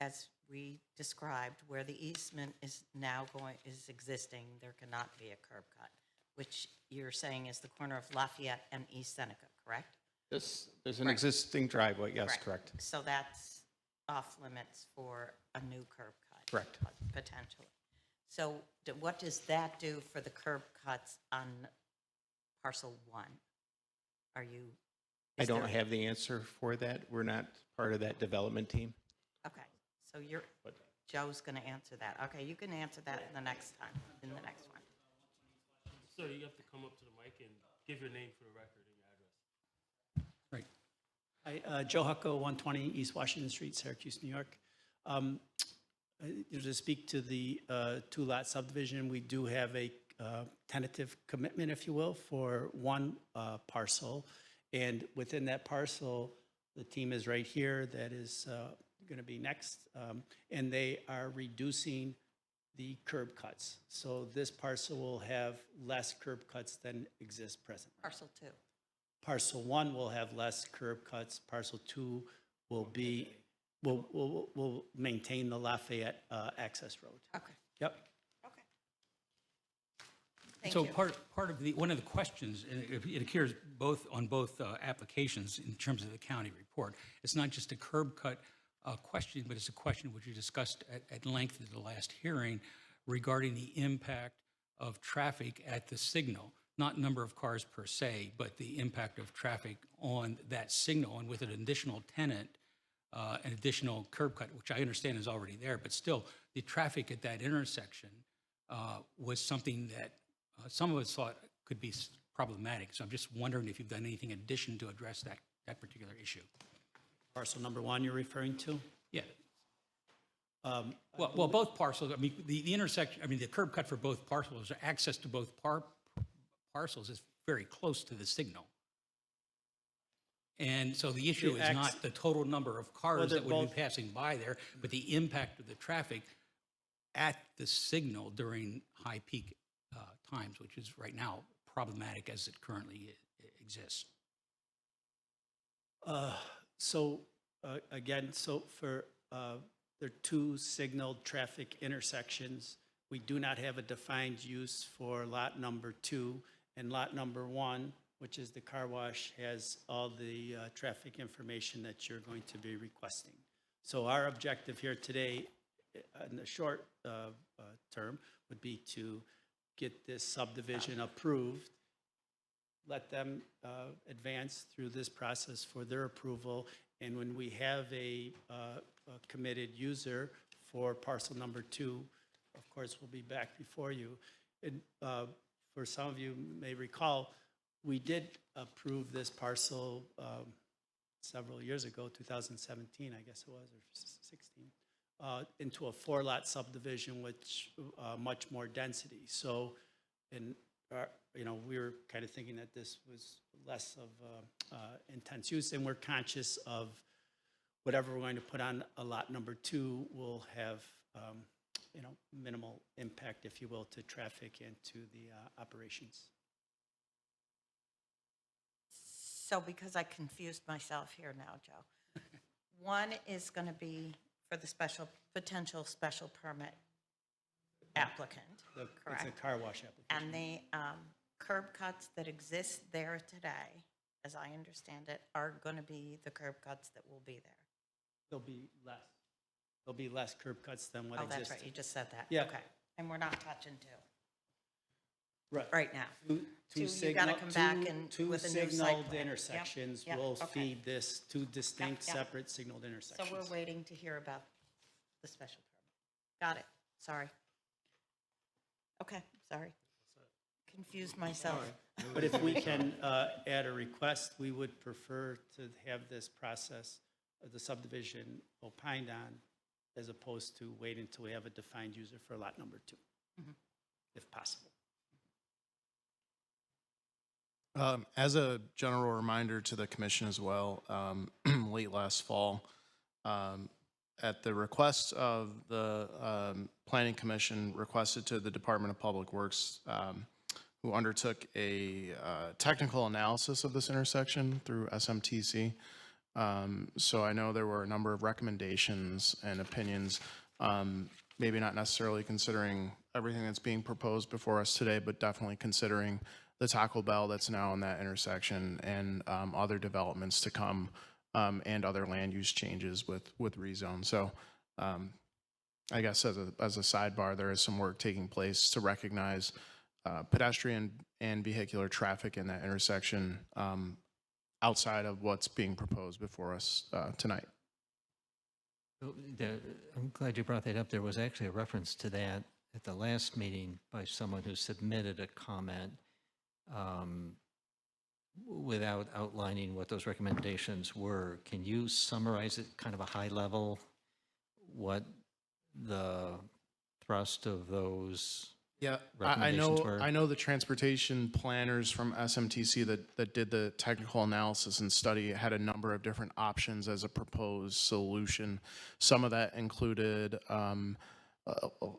as we described, where the easement is now is existing, there cannot be a curb cut, which you're saying is the corner of Lafayette and East Seneca, correct? There's an existing driveway, yes, correct. So that's off limits for a new curb cut? Correct. Potentially. So what does that do for the curb cuts on parcel 1? I don't have the answer for that. We're not part of that development team. Okay, so Joe's going to answer that. Okay, you can answer that in the next one. Sir, you have to come up to the mic and give your name for the record and your address. Hi, Joe Hucko, 120 East Washington Street, Syracuse, New York. To speak to the two-lot subdivision, we do have a tentative commitment, if you will, for one parcel. And within that parcel, the team is right here that is going to be next. And they are reducing the curb cuts. So this parcel will have less curb cuts than exist presently. Parcel 2. Parcel 1 will have less curb cuts. Parcel 2 will be, will maintain the Lafayette access road. Okay. Yep. Okay. Thank So you. part of one of the questions, and it occurs on both applications in terms of the county report. It's not just a curb cut question, but it's a question which we discussed at length at the last hearing regarding the impact of traffic at the signal, not number of cars per se, but the impact of traffic on that signal, and with an additional tenant, an additional curb cut, which I understand is already there, but still, the traffic at that intersection was something that some of us thought could be problematic. So I'm just wondering if you've done anything in addition to address that particular issue. Parcel number 1 you're referring to? Yeah. Well, both parcels, I mean, the intersection, I mean, the curb cut for both parcels, access to both parcels is very close to the signal. And so the issue is not the total number of cars that would be passing by there, but the impact of the traffic at the signal during high peak times, which is right now problematic as it currently exists. Again, so for, there are 2 signaled traffic intersections. We do not have a defined use for lot number 2, and lot number 1, which is the car wash, has all the traffic information that you're going to be requesting. So our objective here today, in the short term, would be to get this subdivision approved, let them advance through this process for their approval, and when we have a committed user for parcel number 2, of course, we'll be back before you. And for some of you may recall, we did approve this parcel several years ago, 2017, I guess it was, or 16, into a 4-lot subdivision, which much more density. So, and you know, we were kind of thinking that this was less of intense use, and we're conscious of whatever we're going to put on a lot number 2 will have, you know, minimal impact, if you will, to traffic and to the operations. So because I confused myself here now, Joe. 1 is going to be for the potential special permit applicant, correct? It's a car wash application. And the curb cuts that exist there today, as I understand it, are going to be the curb cuts that will be there. There'll be less. There'll be less curb cuts than what exists. Oh, that's right, you just said that. Yeah. Okay, and we're not touching 2 Right. right now. Two you gotta come back and two with a new site signaled plan. Yep, intersections yep, will okay. feed this 2 distinct, Yep, yep. separate signaled So intersections. we're waiting to hear about the special permit. Got it, sorry. Okay, sorry. Confused myself. But if we can add a request, we would prefer to have this process, the subdivision opined on, as opposed to wait until we have a defined user for lot number 2, if possible. As a general reminder to the commission as well, late last fall, at the request of the Planning Commission, requested to the Department of Public Works, who undertook a technical analysis of this intersection through SMTC. So I know there were a number of recommendations and opinions, maybe not necessarily considering everything that's being proposed before us today, but definitely considering the Taco Bell that's now in that intersection and other developments to come and other land use changes with rezone. So I guess as a sidebar, there is some work taking place to recognize pedestrian and vehicular traffic in that intersection outside of what's being proposed before us tonight. I'm glad you brought that up. There was actually a reference to that at the last meeting by someone who submitted a comment without outlining what those recommendations were. Can you summarize it kind of a high level, what the thrust of those recommendations were? I know the transportation planners from SMTC that did the technical analysis and study had a number of different options as a proposed solution. Some of that included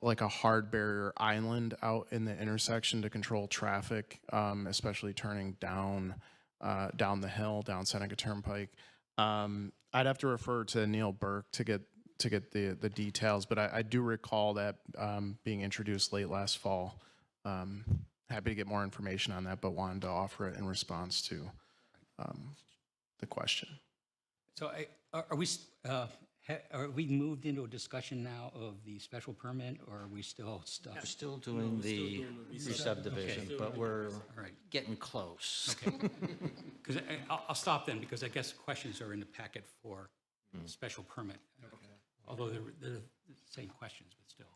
like a hard barrier island out in the intersection to control traffic, especially turning down the hill, down Seneca Turnpike. I'd have to refer to Neil Burke to get the details, but I do recall that being introduced late last fall. Happy to get more information on that, but wanted to offer it in response to the question. So are we moved into a discussion now of the special permit, or are we still stuck? We're still doing the re-subdivision, but we're getting close. Okay. Because I'll stop then, because I guess questions are in the packet for special permit. Although they're the same questions, but still.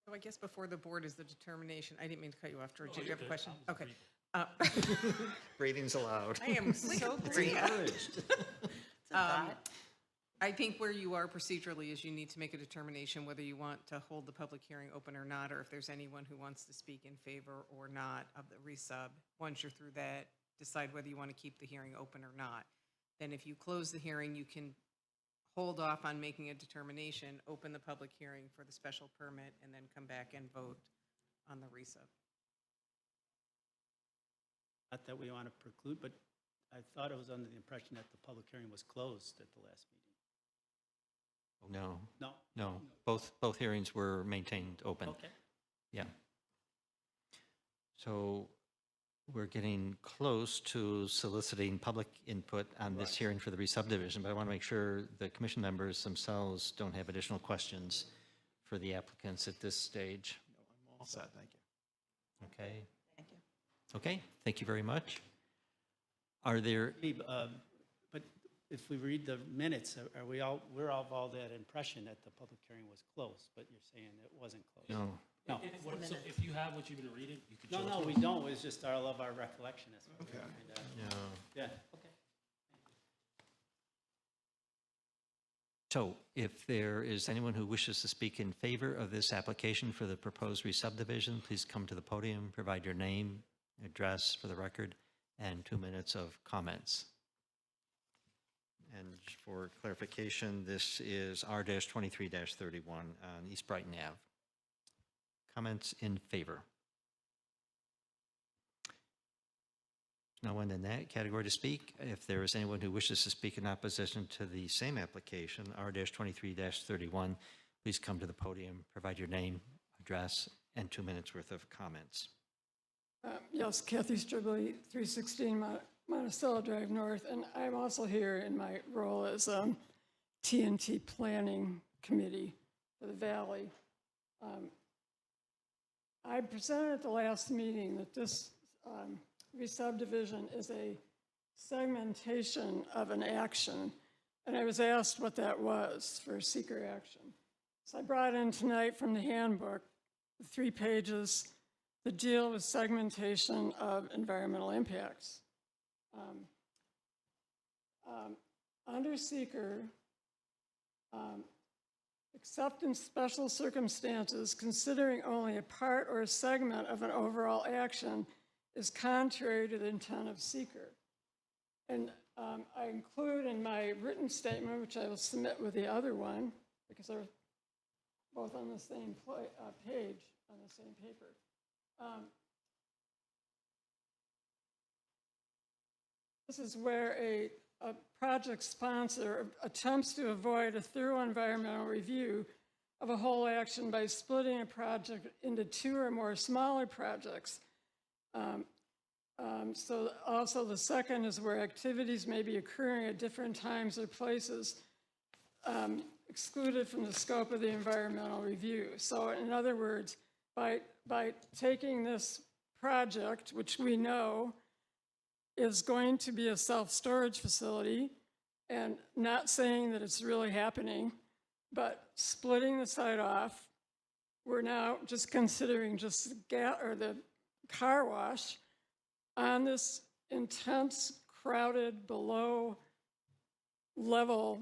So I guess before the board is the determination, I didn't mean to cut you off, George. Did you have a question? Okay. Ratings allowed. I am so encouraged. I think where you are procedurally is you need to make a determination whether you want to hold the public hearing open or not, or if there's anyone who wants to speak in favor or not of the resub. Once you're through that, decide whether you want to keep the hearing open or not. Then if you close the hearing, you can hold off on making a determination, open the public hearing for the special permit, and then come back and vote on the resub. Not that we want to preclude, but I thought it was under the impression that the public hearing was closed at the last meeting. No. No? No, both hearings were maintained open. Okay. Yeah. So we're getting close to soliciting public input on this hearing for the re-subdivision, but I want to make sure the commission members themselves don't have additional questions for the applicants at this stage. I'm all set, thank you. Okay. Thank you. Okay, thank you very much. Are there, But if we read the minutes, we're all of all that impression that the public hearing was closed, but you're saying it wasn't closed? no, No. So if you have what you've been reading, you could show No, it to we us. don't. It's just all of our recollection. Okay. no. Yeah, okay. So if there is anyone who wishes to speak in favor of this application for the proposed re-subdivision, please come to the podium, provide your name, address for the record, and 2 minutes of comments. And for clarification, this is R-23-31 on East Brighton Ave. Comments in favor? No one in that category to speak. If there is anyone who wishes to speak in opposition to the same application, R-23-31, please come to the podium, provide your name, address, and 2 minutes worth of comments. Yes, Kathy Stribley, 316 Monticello Drive North, and I'm also here in my role as TNT Planning Committee for the Valley. I presented at the last meeting that this re-subdivision is a segmentation of an action, and I was asked what that was for seeker action. So I brought in tonight from the handbook, 3 pages, the deal with segmentation of environmental impacts. Under seeker, except in special circumstances, considering only a part or a segment of an overall action is contrary to the intent of seeker. And I include in my written statement, which I will submit with the other one, because they're both on the same page, on the same paper. This is where a project sponsor attempts to avoid a thorough environmental review of a whole action by splitting a project into 2 or more smaller projects. So also the second is where activities may be occurring at different times or places excluded from the scope of the environmental review. So in other words, by taking this project, which we know is going to be a self-storage facility, and not saying that it's really happening, but splitting the site off, we're now just considering just the car wash on this intense, crowded, below level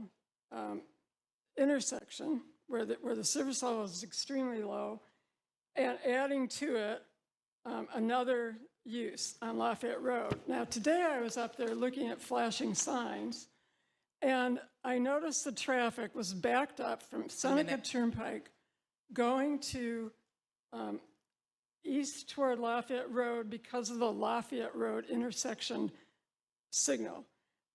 intersection where the service level is extremely low, and adding to it another use on Lafayette Road. Now, today I was up there looking at flashing signs, and I noticed the traffic was backed up from Seneca Turnpike going to east toward Lafayette Road because of the Lafayette Road intersection signal.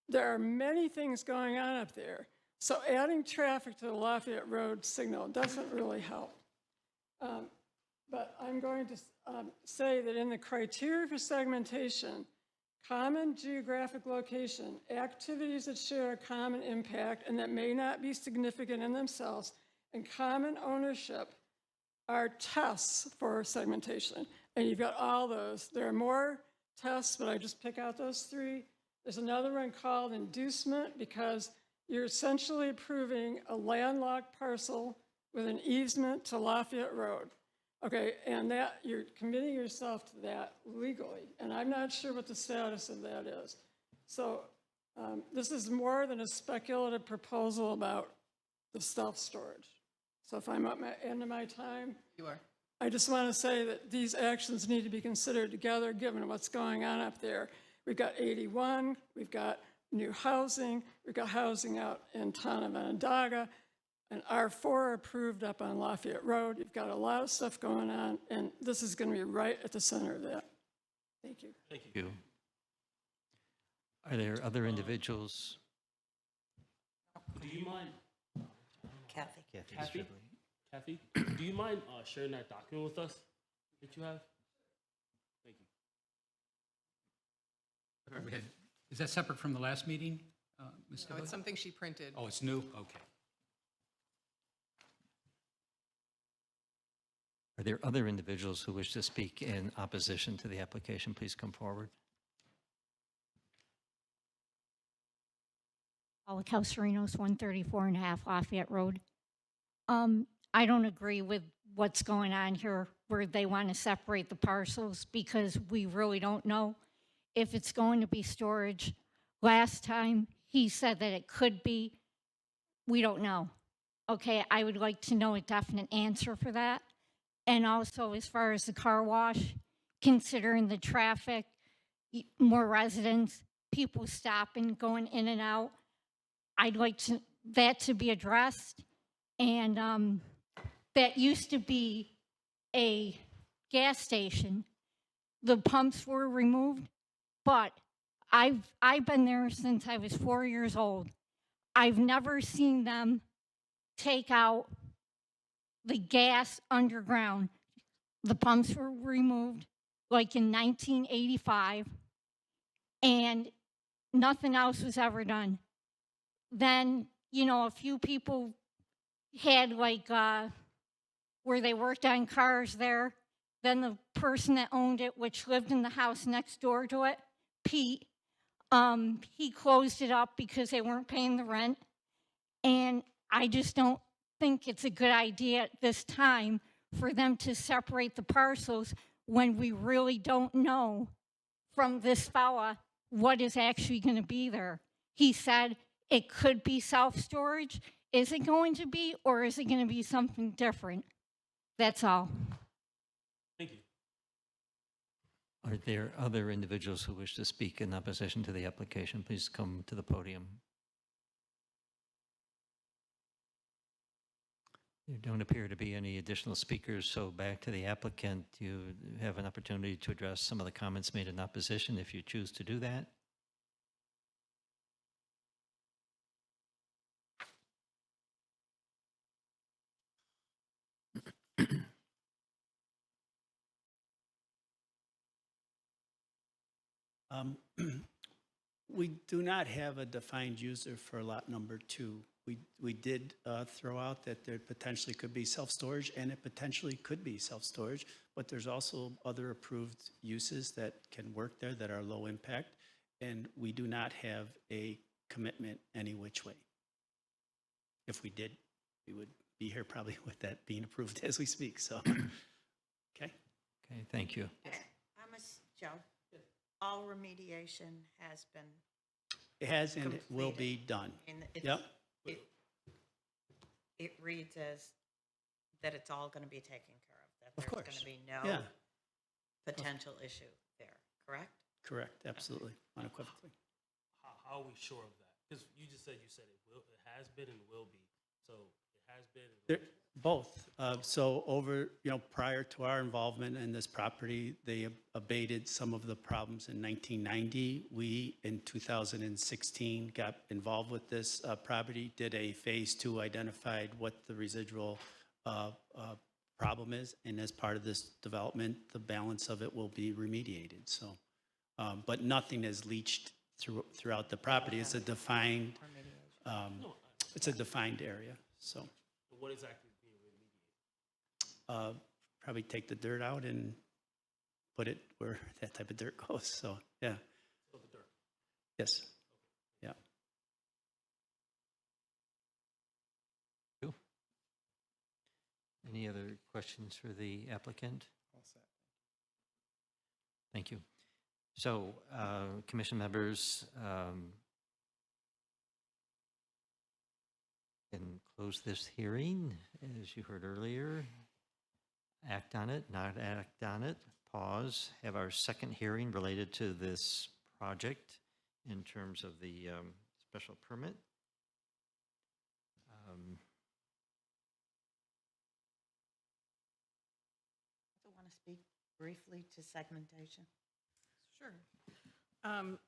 There are many things going on up there. So adding traffic to the Lafayette Road signal doesn't really help. But I'm going to say that in the criteria for segmentation, common geographic location, activities that share a common impact and that may not be significant in themselves, and common ownership are tests for segmentation. And you've got all those. There are more tests, but I just pick out those 3. There's another one called inducement because you're essentially approving a landlocked parcel with an easement to Lafayette Road. Okay, and that you're committing yourself to that legally, and I'm not sure what the status of that is. So this is more than a speculative proposal about the self-storage. So if I'm at the end of my time, You are. I just want to say that these actions need to be considered together given what's going on up there. We've got 81, we've got new housing, we've got housing out in town of Onondaga, and R4 approved up on Lafayette Road. You've got a lot of stuff going on, and this is going to be right at the center of that. Thank you. Thank you. Thank you. Are there other individuals? Do you mind, Kathy. Kathy, do you mind sharing that document with us that you have? Thank you. Is that separate from the last meeting, Ms. No, it's something she printed. Oh, it's new? Okay. Are there other individuals who wish to speak in opposition to the application? Please come forward. Paula Calcerinos, 134 and a half Lafayette Road. I don't agree with what's going on here where they want to separate the parcels because we really don't know if it's going to be storage. Last time he said that it could be. We don't know. Okay, I would like to know a definite answer for that. And also as far as the car wash, considering the traffic, more residents, people stopping, going in and out, I'd like that to be addressed. And that used to be a gas station. The pumps were removed, but I've been there since I was 4 years old. I've never seen them take out the gas underground. The pumps were removed like in 1985, and nothing else was ever done. Then, a few people had like where they worked on cars there. Then the person that owned it, which lived in the house next door to it, Pete, he closed it up because they weren't paying the rent. And I just don't think it's a good idea at this time for them to separate the parcels when we really don't know from this fella what is actually going to be there. He said it could be self-storage. Is it going to be, or is it going to be something different? That's all. Thank you. Are there other individuals who wish to speak in opposition to the application? Please come to the podium. There don't appear to be any additional speakers, so back to the applicant. You have an opportunity to address some of the comments made in opposition if you choose to do that. We do not have a defined user for lot number 2. We did throw out that there potentially could be self-storage, and it potentially could be self-storage, but there's also other approved uses that can work there that are low impact, and we do not have a commitment any which way. If we did, we would be here probably with that being approved as we speak, so, okay? Okay, thank you. Joe, all remediation has been. It has and it will be done. And Yep. It reads as that it's all going to be taken care of, that Of there's going course. to be no Yeah. potential issue there, correct? Correct, absolutely, unequivocally. How are we sure of that? Because you just said it has been and will be. So it has been. And will They're- be. Both. So over, prior to our involvement in this property, they abated some of the problems in 1990. We, in 2016, got involved with this property, did a phase 2, identified what the residual problem is, and as part of this development, the balance of it will be remediated. So, but nothing is leached throughout the property. It's a defined, it's a defined area. So. What exactly is being remediated? Probably take the dirt out and put it where that type of dirt goes. So, yeah. So the dirt. Yes. Yeah. Cool. Any other questions for the applicant? All set. Thank you. So, commission members, can close this hearing, as you heard earlier. Act on it, not act on it, pause, have our second hearing related to this project in terms of the special permit. I want to speak briefly to segmentation. Sure.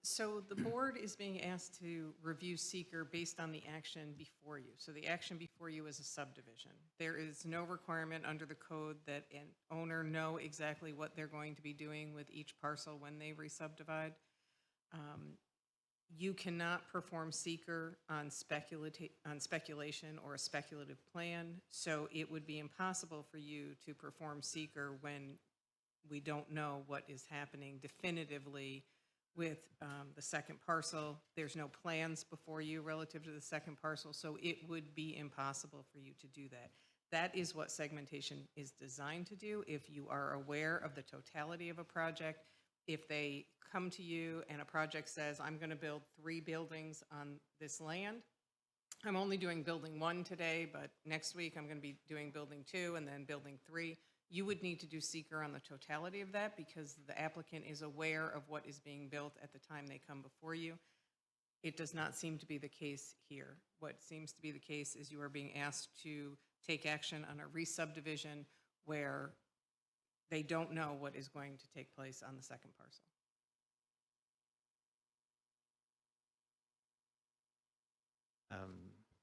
So the board is being asked to review seeker based on the action before you. So the action before you is a subdivision. There is no requirement under the code that an owner know exactly what they're going to be doing with each parcel when they re-subdivide. You cannot perform seeker on speculation or a speculative plan, so it would be impossible for you to perform seeker when we don't know what is happening definitively with the second parcel. There's no plans before you relative to the second parcel, so it would be impossible for you to do that. That is what segmentation is designed to do. If you are aware of the totality of a project, if they come to you and a project says, I'm going to build 3 buildings on this land, I'm only doing building 1 today, but next week I'm going to be doing building 2 and then building 3. You would need to do seeker on the totality of that because the applicant is aware of what is being built at the time they come before you. It does not seem to be the case here. What seems to be the case is you are being asked to take action on a re-subdivision where they don't know what is going to take place on the second parcel.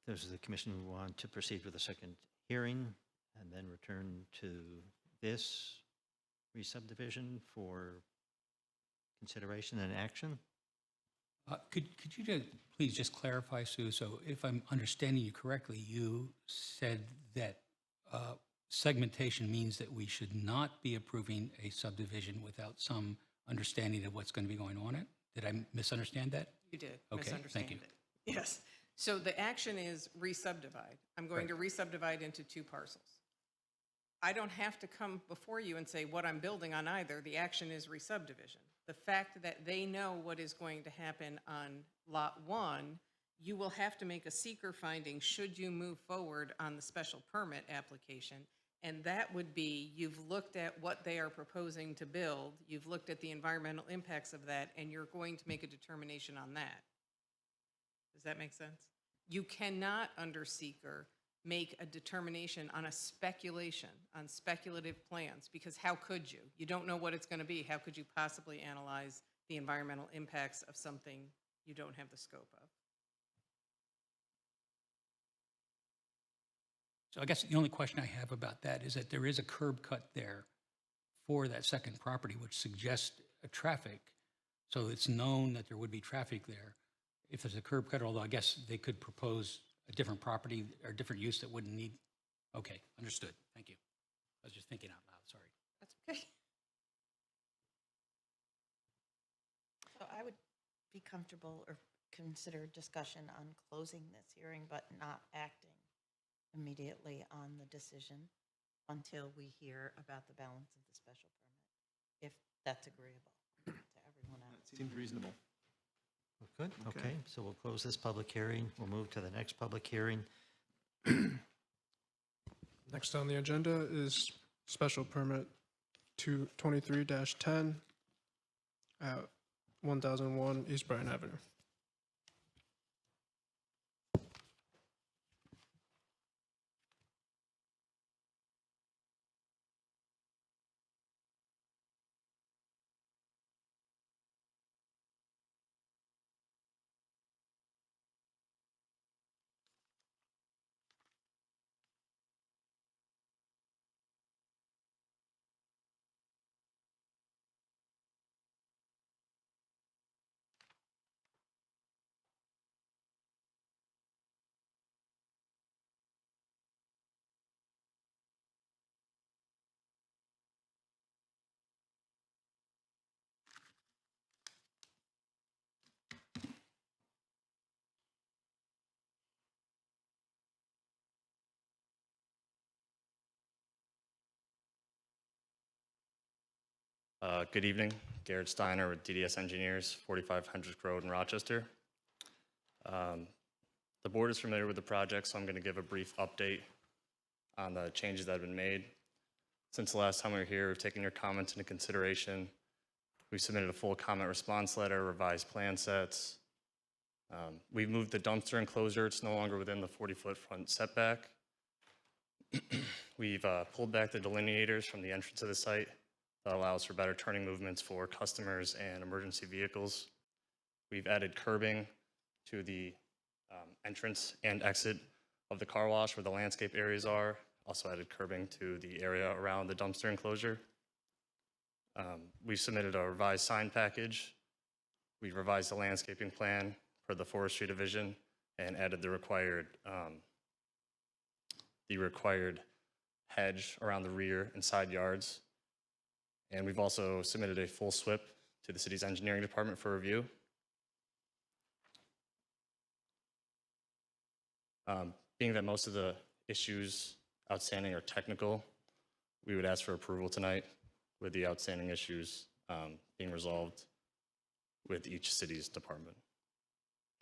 Those of the commission who want to proceed with the second hearing and then return to this re-subdivision for consideration and action. Could you please just clarify, Sue? So if I'm understanding you correctly, you said that segmentation means that we should not be approving a subdivision without some understanding of what's going to be going on it? Did I misunderstand that? You did Okay, misunderstand thank you. it. Yes. So the action is re-subdivide. I'm going to re-subdivide into 2 parcels. I don't have to come before you and say what I'm building on either. The action is re-subdivision. The fact that they know what is going to happen on Lot 1, you will have to make a seeker finding should you move forward on the special permit application. And that would be, you've looked at what they are proposing to build, you've looked at the environmental impacts of that, and you're going to make a determination on that. Does that make sense? You cannot, under seeker, make a determination on a speculation, on speculative plans, because how could you? You don't know what it's going to be. How could you possibly analyze the environmental impacts of something you don't have the scope of? So I guess the only question I have about that is that there is a curb cut there for that second property, which suggests a traffic. So it's known that there would be traffic there. If there's a curb cut, although I guess they could propose a different property or different use that wouldn't need. Okay, understood. Thank you. I was just thinking out loud, sorry. That's okay. So I would be comfortable or consider discussion on closing this hearing, but not acting immediately on the decision until we hear about the balance of the special permit, if that's agreeable to everyone else. That seems reasonable. Good, okay, so we'll close this public hearing. We'll move to the next public hearing. Next on the agenda is special permit 23-10 at 1001 East Brighton Avenue. Good evening, Garrett Steiner with DDS Engineers, 4500 Road in Rochester. The board is familiar with the project, so I'm going to give a brief update on the changes that have been made. Since the last time we were here, we've taken your comments into consideration. We submitted a full comment response letter, revised plan sets. We've moved the dumpster enclosure. It's no longer within the 40-foot front setback. We've pulled back the delineators from the entrance of the site. That allows for better turning movements for customers and emergency vehicles. We've added curbing to the entrance and exit of the car wash where the landscape areas are. Also added curbing to the area around the dumpster enclosure. We've submitted a revised sign package. We've revised the landscaping plan for the forestry division and added the required hedge around the rear and side yards. And we've also submitted a full SWIP to the city's engineering department for review. Being that most of the issues outstanding are technical, we would ask for approval tonight with the outstanding issues being resolved with each city's department.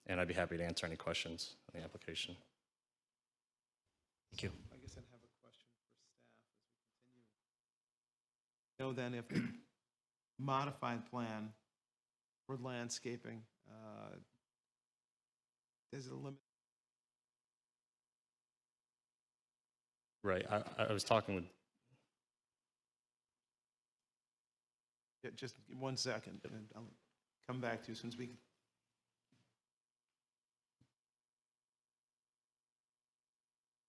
And I'd be happy to answer any questions on the application. Thank you. I guess I'd have a question for staff as we continue. Know then if the modified plan for landscaping, there's a limit. Right, I was talking with, Yeah, just 1 second, and I'll come back to you as soon as we.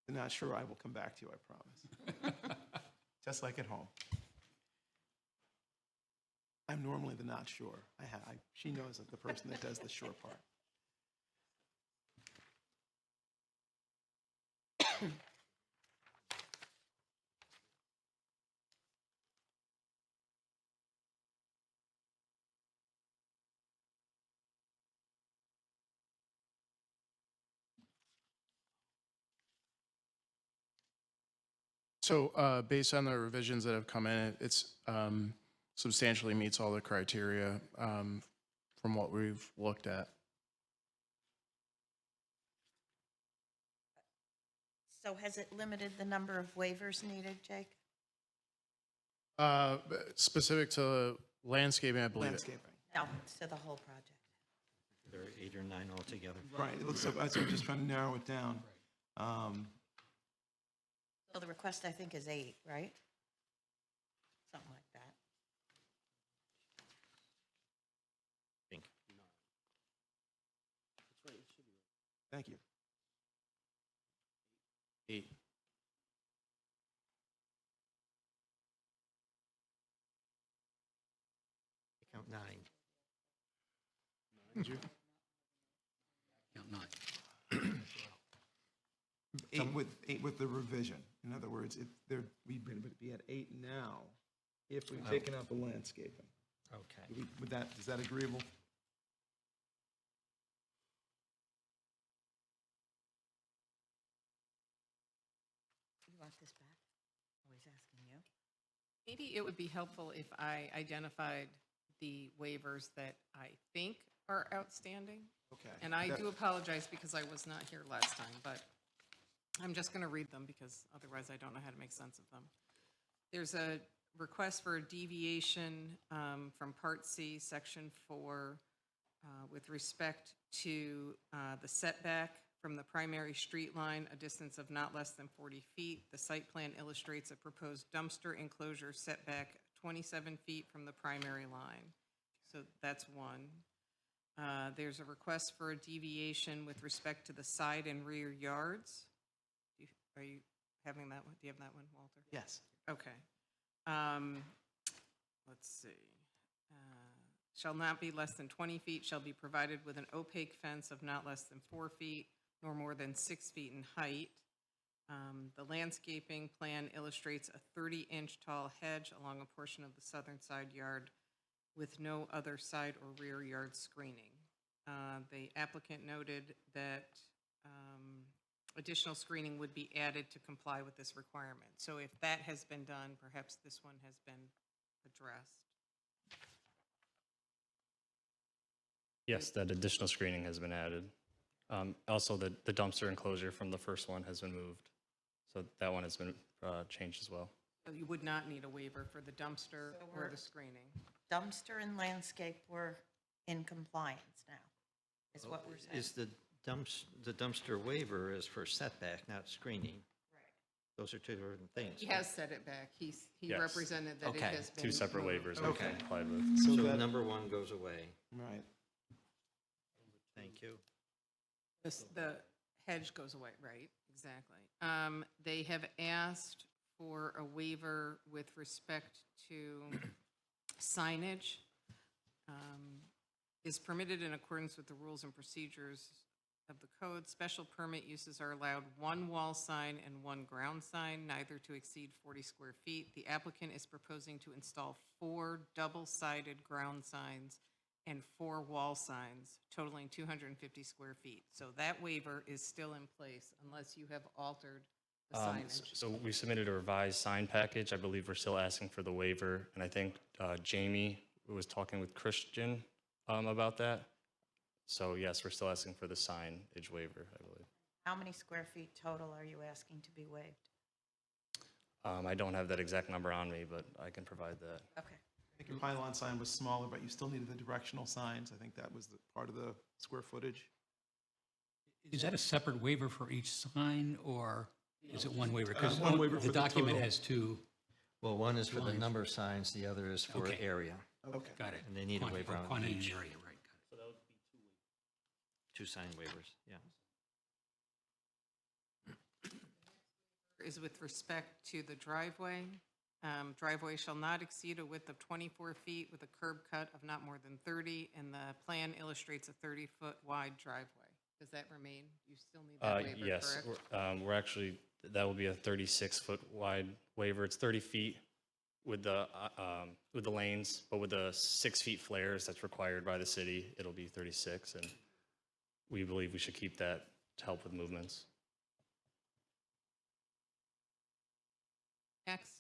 I'm not sure, I will come back to you, I promise. Just like at home. I'm normally the not sure. She knows that the person that does the sure part. So based on the revisions that have come in, it's substantially meets all the criteria from what we've looked at. So has it limited the number of waivers needed, Jake? Specific to landscaping, I believe. Landscaping. No, to the whole project. There are 8 or 9 altogether. Right, it looks like, that's what I'm just trying to narrow it down. So the request, I think, is 8, right? Something like that. Think. Thank you. 8. Count 9. Did you? Count 9. 8 with the revision. In other words, we'd be at 8 now if we've taken out the landscaping. Okay. Is that agreeable? You want this back? Always asking you. Maybe it would be helpful if I identified the waivers that I think are outstanding. Okay. And I do apologize because I was not here last time, but I'm just going to read them because otherwise I don't know how to make sense of them. There's a request for a deviation from Part C, Section 4, with respect to the setback from the primary street line, a distance of not less than 40 feet. The site plan illustrates a proposed dumpster enclosure setback 27 feet from the primary line. So that's one. There's a request for a deviation with respect to the side and rear yards. Are you having that one? Do you have that one, Walter? Yes. Okay. Let's see. Shall not be less than 20 feet, shall be provided with an opaque fence of not less than 4 feet, nor more than 6 feet in height. The landscaping plan illustrates a 30-inch tall hedge along a portion of the southern side yard with no other side or rear yard screening. The applicant noted that additional screening would be added to comply with this requirement. So if that has been done, perhaps this one has been addressed. Yes, that additional screening has been added. Also, the dumpster enclosure from the first one has been moved. So that one has been changed as well. So you would not need a waiver for the dumpster So or we're- the screening. Dumpster and landscape were in compliance now, is what we're saying. Is the dumpster waiver is for setback, not screening? Those are two different things. He has set it back. He Yes. represented that it Okay. has been. Two separate moved. waivers Okay. we've complied with. So that- number one goes away. Right. Thank you. The hedge goes away, right? Exactly. They have asked for a waiver with respect to signage. Is permitted in accordance with the rules and procedures of the code. Special permit uses are allowed one wall sign and one ground sign, neither to exceed 40 square feet. The applicant is proposing to install 4 double-sided ground signs and 4 wall signs totaling 250 square feet. So that waiver is still in place unless you have altered the signage. So we submitted a revised sign package. I believe we're still asking for the waiver. And I think Jamie was talking with Christian about that. So yes, we're still asking for the signage waiver, I believe. How many square feet total are you asking to be waived? I don't have that exact number on me, but I can provide that. Okay. I think your pylon sign was smaller, but you still needed the directional signs. I think that was the part of the square footage. Is that a separate waiver for each sign, or is it one waiver? Because one waiver for the the document total. has two. Well, one is for the Lines. number of signs, the other is for Okay. area. Okay. Got it. And they need a waiver on Quantity and each. area, right. Got it. Two sign waivers, yeah. Is with respect to the driveway. Driveway shall not exceed a width of 24 feet with a curb cut of not more than 30, and the plan illustrates a 30-foot wide driveway. Does that remain? You still need that waiver, Yes, correct? we're actually, that will be a 36-foot wide waiver. It's 30 feet with the lanes, but with the 6 feet flares that's required by the city, it'll be 36. And we believe we should keep that to help with movements. Next,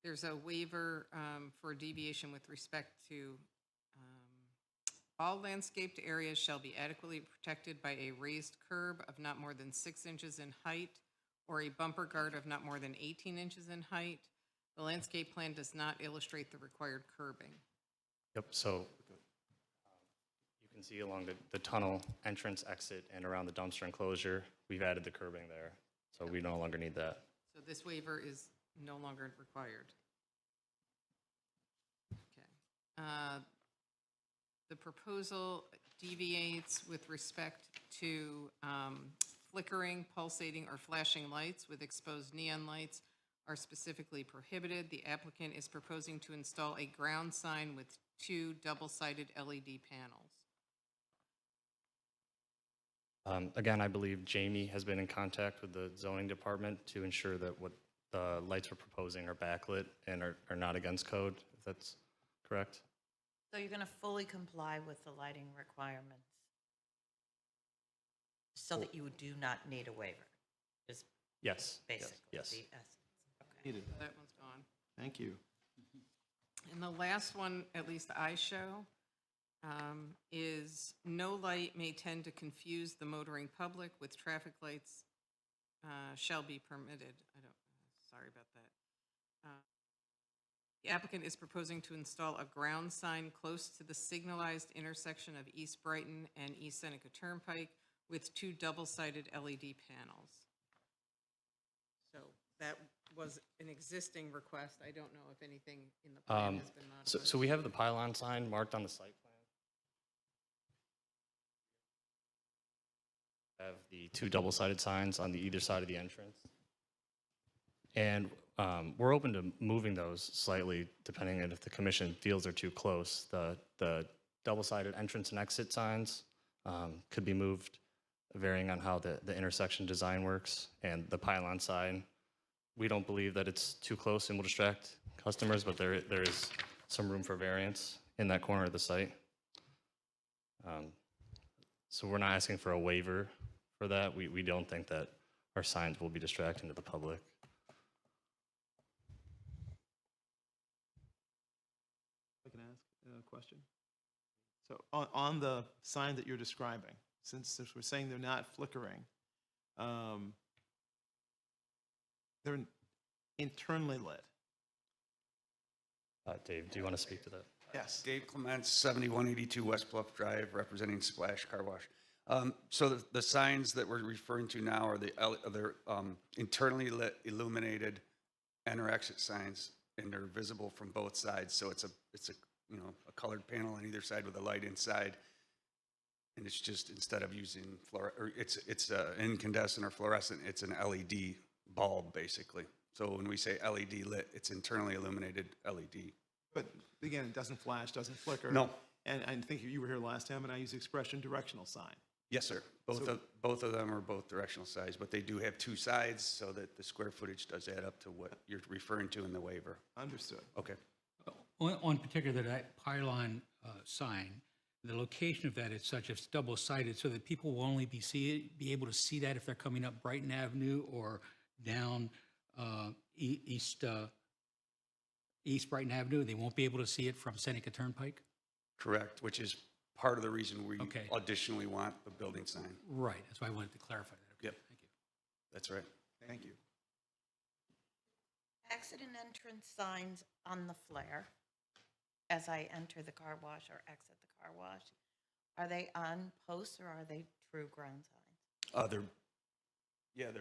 there's a waiver for deviation with respect to all landscaped areas shall be adequately protected by a raised curb of not more than 6 inches in height or a bumper guard of not more than 18 inches in height. The landscape plan does not illustrate the required curbing. Yep, so you can see along the tunnel entrance, exit, and around the dumpster enclosure, we've added the curbing there. So we no longer need that. So this waiver is no longer required. Okay. The proposal deviates with respect to flickering, pulsating, or flashing lights with exposed neon lights are specifically prohibited. The applicant is proposing to install a ground sign with 2 double-sided LED panels. Again, I believe Jamie has been in contact with the zoning department to ensure that what the lights we're proposing are backlit and are not against code, if that's correct. So you're going to fully comply with the lighting requirements so that you do not need a waiver, is Yes. basically Yes. the essence. Okay. Needed. That one's gone. Thank you. And the last one, at least I show, is no light may tend to confuse the motoring public with traffic lights shall be permitted. Sorry about that. The applicant is proposing to install a ground sign close to the signalized intersection of East Brighton and East Seneca Turnpike with 2 double-sided LED panels. So that was an existing request. I don't know if anything in the plan has been modified. So we have the pylon sign marked on the site plan. Have the 2 double-sided signs on the either side of the entrance. And we're open to moving those slightly depending on if the commission feels they're too close. The double-sided entrance and exit signs could be moved varying on how the intersection design works. And the pylon sign, we don't believe that it's too close and will distract customers, but there is some room for variance in that corner of the site. So we're not asking for a waiver for that. We don't think that our signs will be distracting to the public. I can ask a question. So on the sign that you're describing, since we're saying they're not flickering, they're internally lit. Dave, do you want to speak to that? Yes. Dave Clements, 7182 West Bluff Drive, representing Splash Car Wash. So the signs that we're referring to now are they're internally lit, illuminated enter exit signs, and they're visible from both sides. So it's a a colored panel on either side with a light inside, and it's just instead of using it's incandescent or fluorescent, it's an LED bulb basically. So when we say LED lit, it's internally illuminated LED. But again, it doesn't flash, doesn't flicker. No. And I think you were here last time, and I used the expression directional sign. Yes, sir. Both of them are both directional size, but they do have two sides so that the square footage does add up to what you're referring to in the waiver. Understood. Okay. On particular, that pylon sign, the location of that is such it's double-sided so that people will only be able to see that if they're coming up Brighton Avenue or down East Brighton Avenue. They won't be able to see it from Seneca Turnpike? Correct, which is part of the reason we additionally want the building sign. Right, that's why I wanted to clarify that. Yep. Thank you. That's right. Thank you. Exit and entrance signs on the flare as I enter the car wash or exit the car wash, are they on posts or are they true ground signs? They're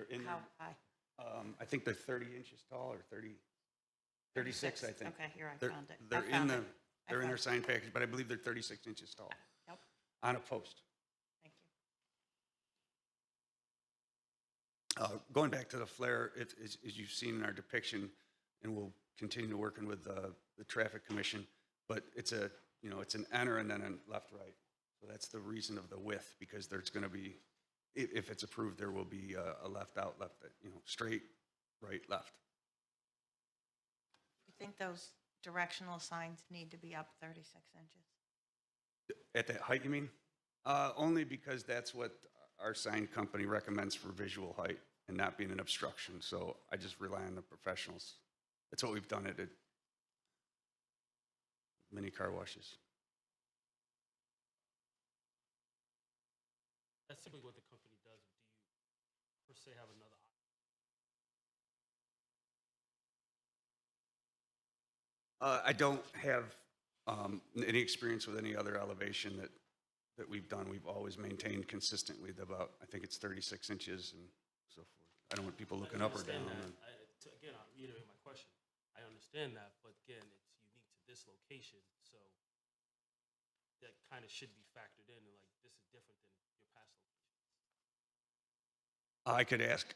in How there. high? I think they're 30 inches tall or 36, I think. Okay, here I They're- found it. I They're found it. they're in found their it. sign package, but I believe they're 36 inches tall. Yep. On a post. Thank you. Going back to the flare, as you've seen in our depiction, and we'll continue working with the traffic commission, but it's an enter and then a left right. So that's the reason of the width, because there's going to be, if it's approved, there will be a left out, left, straight, right, left. You think those directional signs need to be up 36 inches? At that height, you mean? Only because that's what our sign company recommends for visual height and not being an obstruction. So I just rely on the professionals. That's what we've done at many car washes. That's typically what the company does. Do you, per se, have another option? I don't have any experience with any other elevation that we've done. We've always maintained consistently about, I think it's 36 inches and so forth. I don't want people looking up or down. Again, I'll reiterate my question. I understand that, but again, it's unique to this location, so that kind of should be factored in, and like, this is different than your past locations. I could ask,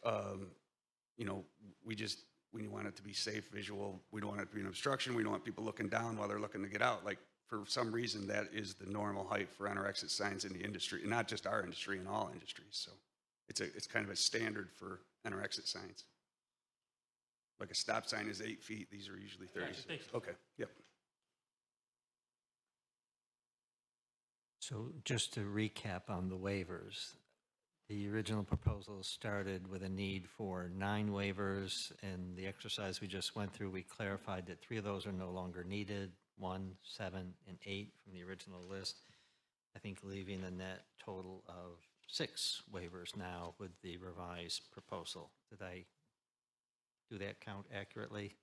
we want it to be safe visual. We don't want it to be an obstruction. We don't want people looking down while they're looking to get out. Like, for some reason, that is the normal height for enter exit signs in the industry, and not just our industry, in all industries. So it's kind of a standard for enter exit signs. Like a stop sign is 8 feet. These are usually 36. Thank you. Okay, yep. So just to recap on the waivers, the original proposal started with a need for 9 waivers, and the exercise we just went through, we clarified that 3 of those are no longer needed, 1, 7, and 8 from the original list. I think leaving a net total of 6 waivers now with the revised proposal. Did I do that count accurately?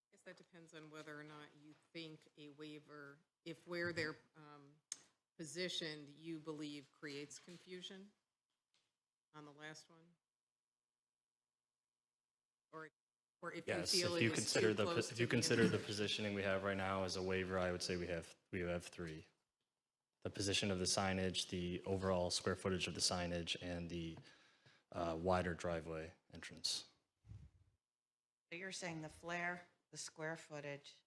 I guess that depends on whether or not you think a waiver, if where they're positioned, you believe creates confusion on the last one? Or if you Yes, feel if it you is consider too close if to you the consider the intersection. positioning we have right now as a waiver, I would say we have 3. The position of the signage, the overall square footage of the signage, and the wider driveway entrance. So you're saying the flare, the square footage,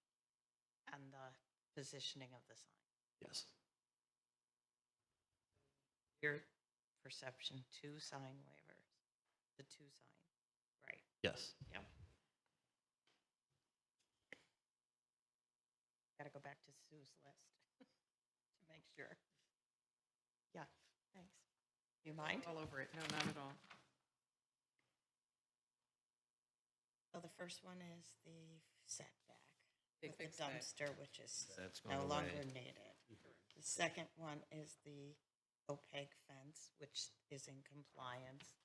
and the positioning of the sign? Yes. Your perception, 2 sign waivers, the 2 sign, right? Yes. Yep. Got to go back to Sue's list to make sure. Yeah, thanks. You mind? All over it. No, not at all. So the first one is the setback They with the fixed that. dumpster, which is That's gone no away. longer needed. The second one is the opaque fence, which is in compliance,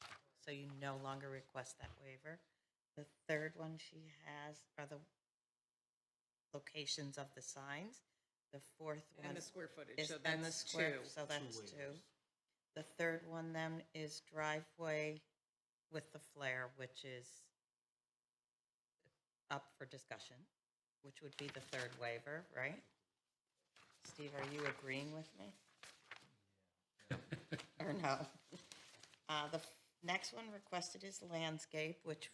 so you no longer request that waiver. The third one she has are the locations of the signs. The fourth one. And the square footage, is- so and the that's square- two. So that's two. The third one then is driveway with the flare, which is up for discussion, which would be the third waiver, right? Steve, are you agreeing with me? Or no? The next one requested is landscape, which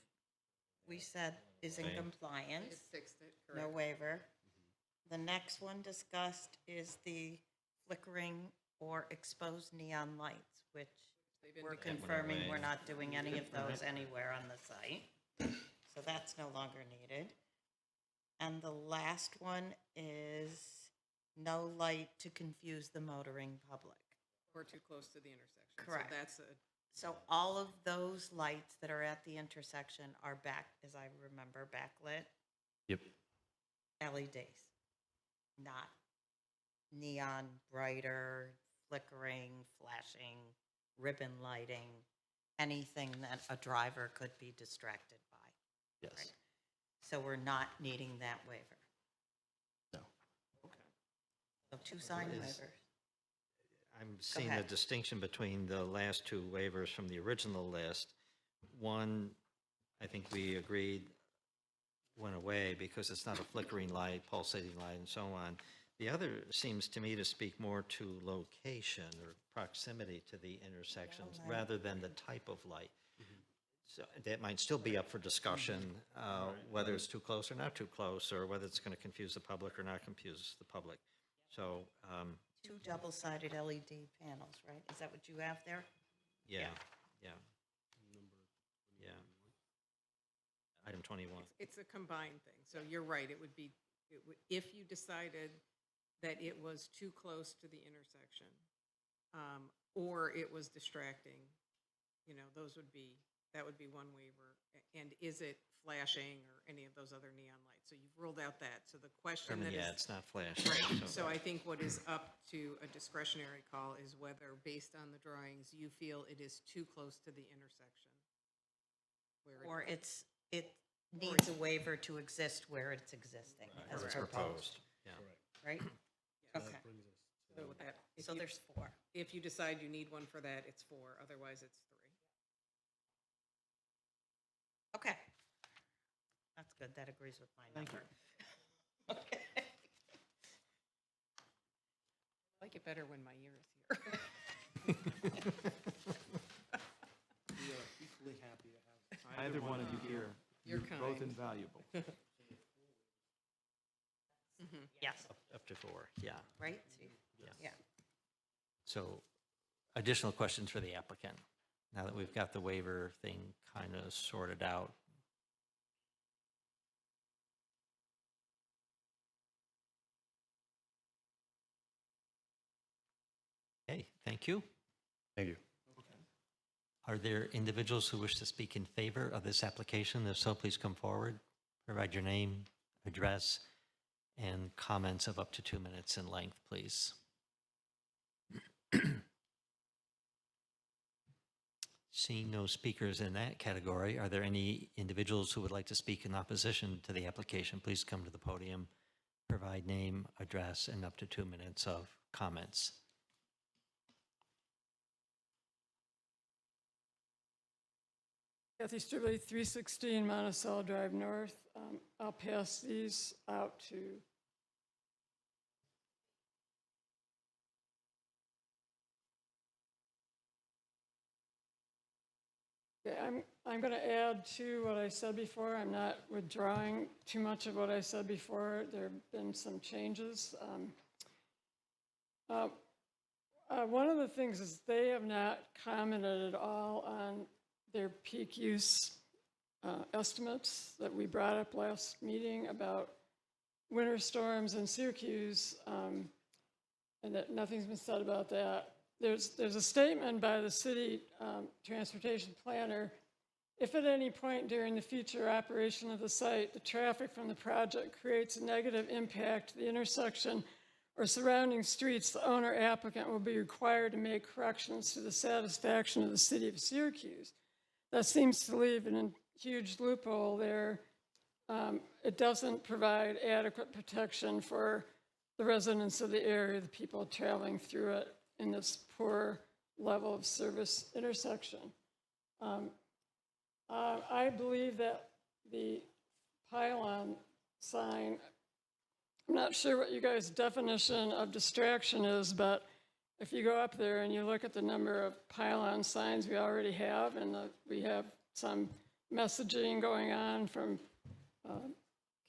we said is in Same. compliance. It fixed it, No correct. waiver. The next one discussed is the flickering or exposed neon lights, which They've we're indicated- confirming we're away. not doing any of those anywhere on the site. So that's no longer needed. And the last one is no light to confuse the motoring public. Or too close to the intersection. Correct. So that's a, So all of those lights that are at the intersection are back, as I remember, backlit Yep. LEDs, not neon, brighter, flickering, flashing, ribbon lighting, anything that a driver could be distracted by. Yes. Right. So we're not needing that waiver. No. So two sign Is- waivers. I'm seeing a ahead. distinction between the last two waivers from the original list. One, I think we agreed went away because it's not a flickering light, pulsating light, and so on. The other seems to me to speak more to location or proximity to the intersections light. rather than the type of light. So that might still be up for discussion, whether it's too close or not too close, or whether it's going to confuse the public or not confuse the public. So, Two double-sided LED panels, right? Is that what you have there? yeah, yeah. Yeah. Item 21. it's a combined thing. So you're right, it would be, if you decided that it was too close to the intersection, or it was distracting, those would be, that would be one waiver. And is it flashing or any of those other neon lights? So you've ruled out that. So the question that is. Yeah, it's not flashing. Right, so I think what is up to a discretionary call is whether, based on the drawings, you feel it is too close to the intersection. Where it- Or it needs a waiver to exist where it's existing as As proposed, proposed, yeah. right? Okay, So with that, so there's four. if you decide you need one for that, it's 4, otherwise it's 3. Okay. That's good, that agrees with my number. Okay. I like it better when my ear is here. We are equally happy to have either one of you here. You're Both kind. invaluable. Yes, Up to 4, yeah. right? Yeah. So additional questions for the applicant, now that we've got the waiver thing kind of sorted out. Okay, thank you. Thank you. Are there individuals who wish to speak in favor of this application? If so, please come forward, provide your name, address, and comments of up to 2 minutes in length, please. Seeing no speakers in that category, are there any individuals who would like to speak in opposition to the application? Please come to the podium, provide name, address, and up to 2 minutes of comments. Kathy Stribley, 316 Monticello Drive North. I'll pass these out to. Okay, I'm going to add to what I said before. I'm not withdrawing too much of what I said before. There have been some changes. One of the things is they have not commented at all on their peak use estimates that we brought up last meeting about winter storms in Syracuse, and that nothing's been said about that. There's a statement by the city transportation planner If at any point during the future operation of the site, the traffic from the project creates a negative impact to the intersection or surrounding streets, the owner applicant will be required to make corrections to the satisfaction of the city of Syracuse. That seems to leave a huge loophole there. It doesn't provide adequate protection for the residents of the area, the people traveling through it in this poor level of service intersection. I believe that the pylon sign, I'm not sure what you guys' definition of distraction is, but if you go up there and you look at the number of pylon signs we already have, and we have some messaging going on from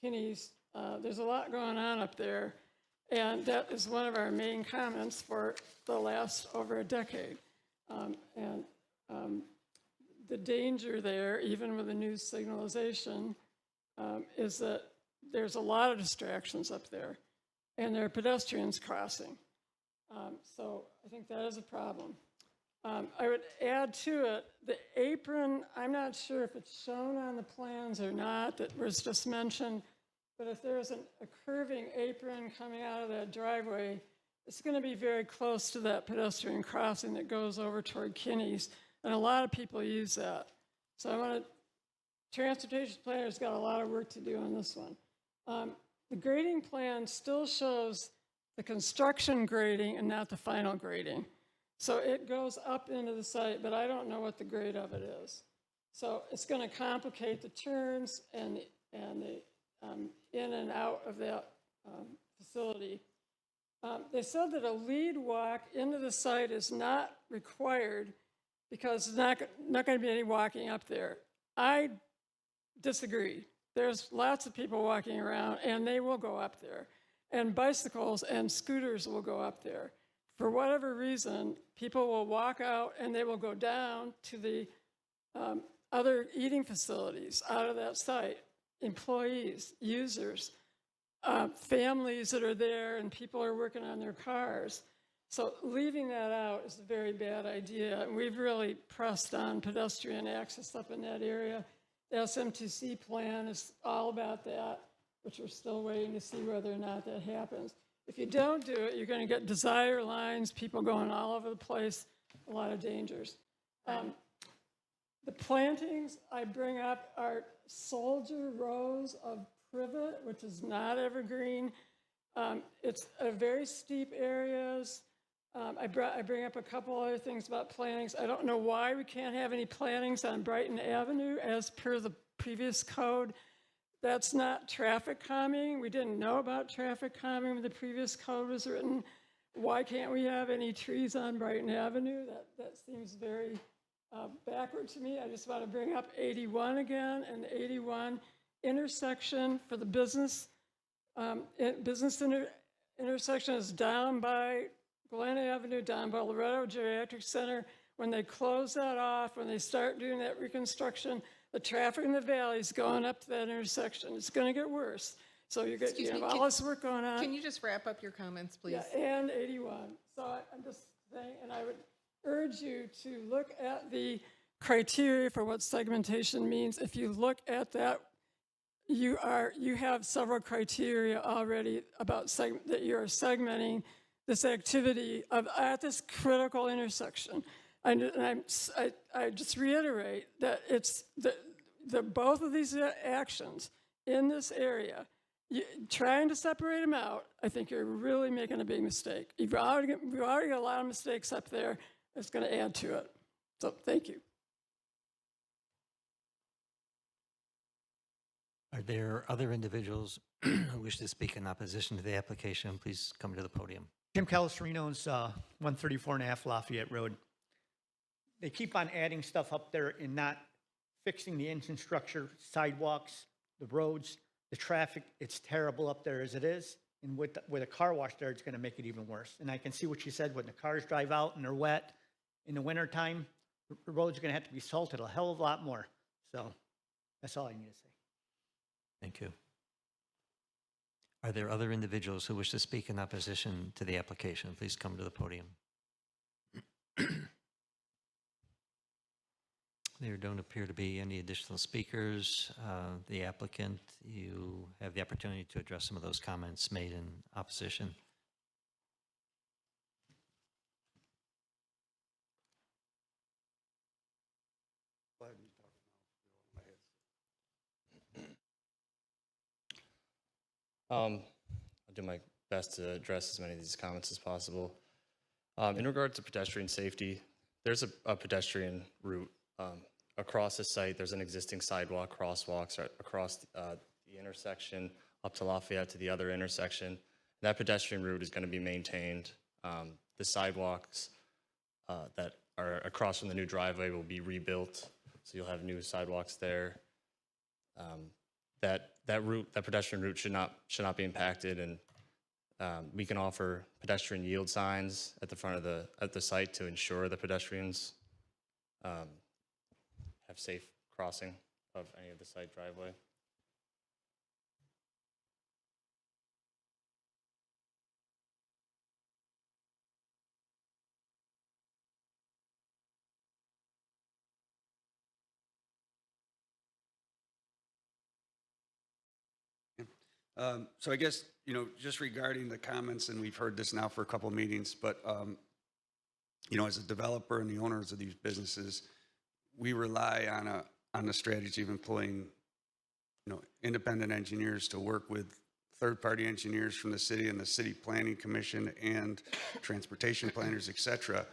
Kinney's, there's a lot going on up there, and that is one of our main comments for the last over a decade. The danger there, even with the new signalization, is that there's a lot of distractions up there, and there are pedestrians crossing. So I think that is a problem. I would add to it, the apron, I'm not sure if it's shown on the plans or not, that was just mentioned, but if there's a curving apron coming out of that driveway, it's going to be very close to that pedestrian crossing that goes over toward Kinney's, and a lot of people use that. So I want to, transportation planner's got a lot of work to do on this one. The grading plan still shows the construction grading and not the final grading. So it goes up into the site, but I don't know what the grade of it is. So it's going to complicate the turns and the in and out of that facility. They said that a lead walk into the site is not required because there's not going to be any walking up there. I disagree. There's lots of people walking around, and they will go up there. And bicycles and scooters will go up there. For whatever reason, people will walk out, and they will go down to the other eating facilities out of that site, employees, users, families that are there, and people are working on their cars. So leaving that out is a very bad idea. And we've really pressed on pedestrian access up in that area. The SMTC plan is all about that, which we're still waiting to see whether or not that happens. If you don't do it, you're going to get desire lines, people going all over the place, a lot of dangers. The plantings I bring up are soldier rows of privet, which is not evergreen. It's very steep areas. I bring up a couple other things about plantings. I don't know why we can't have any plantings on Brighton Avenue as per the previous code. That's not traffic calming. We didn't know about traffic calming when the previous code was written. Why can't we have any trees on Brighton Avenue? That seems very backward to me. I just want to bring up 81 again, and the 81 intersection for the business intersection is down by Glen Avenue, down by Loretto Geriatric Center. When they close that off, when they start doing that reconstruction, the traffic in the valley is going up to that intersection. It's going to get worse. So you have all this work going on. Can you just wrap up your comments, please? Yeah, and 81. So I'm just saying, and I would urge you to look at the criteria for what segmentation means. If you look at that, you have several criteria already about that you're segmenting this activity at this critical intersection. And I just reiterate that it's both of these actions in this area, trying to separate them out, I think you're really making a big mistake. We've already got a lot of mistakes up there. It's going to add to it. So thank you. Are there other individuals who wish to speak in opposition to the application? Please come to the podium. Jim Calastrino's 134.5 Lafayette Road. They keep on adding stuff up there and not fixing the infrastructure, sidewalks, the roads, the traffic. It's terrible up there as it is. And with a car wash there, it's going to make it even worse. And I can see what she said, when the cars drive out and they're wet in the wintertime, the roads are going to have to be salted a hell of a lot more. So that's all I need to say. Thank you. Are there other individuals who wish to speak in opposition to the application? Please come to the podium. There don't appear to be any additional speakers. The applicant, you have the opportunity to address some of those comments made in opposition. I'll do my best to address as many of these comments as possible. In regard to pedestrian safety, there's a pedestrian route across the site. There's an existing sidewalk, crosswalks across the intersection up to Lafayette to the other intersection. That pedestrian route is going to be maintained. The sidewalks that are across from the new driveway will be rebuilt, so you'll have new sidewalks there. That pedestrian route should not be impacted, and we can offer pedestrian yield signs at the front of the site to ensure the pedestrians have safe crossing of any of the site driveway. So I guess, just regarding the comments, and we've heard this now for a couple of meetings, but, as a developer and the owners of these businesses, we rely on a strategy of employing, independent engineers to work with third-party engineers from the city and the city planning commission and transportation planners, et cetera,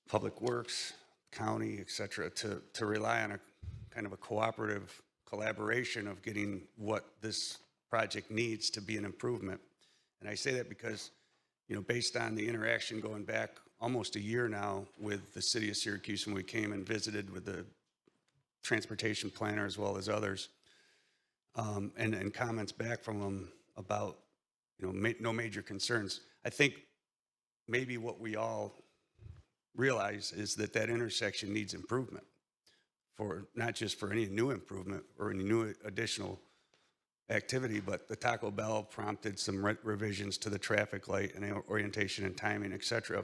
public works, county, et cetera, to rely on a kind of a cooperative collaboration of getting what this project needs to be an improvement. And I say that because, based on the interaction going back almost a year now with the city of Syracuse, when we came and visited with the transportation planner as well as others, and comments back from them about, no major concerns. I think maybe what we all realize is that intersection needs improvement, for not just for any new improvement or any new additional activity, but the Taco Bell prompted some revisions to the traffic light and orientation and timing, et cetera,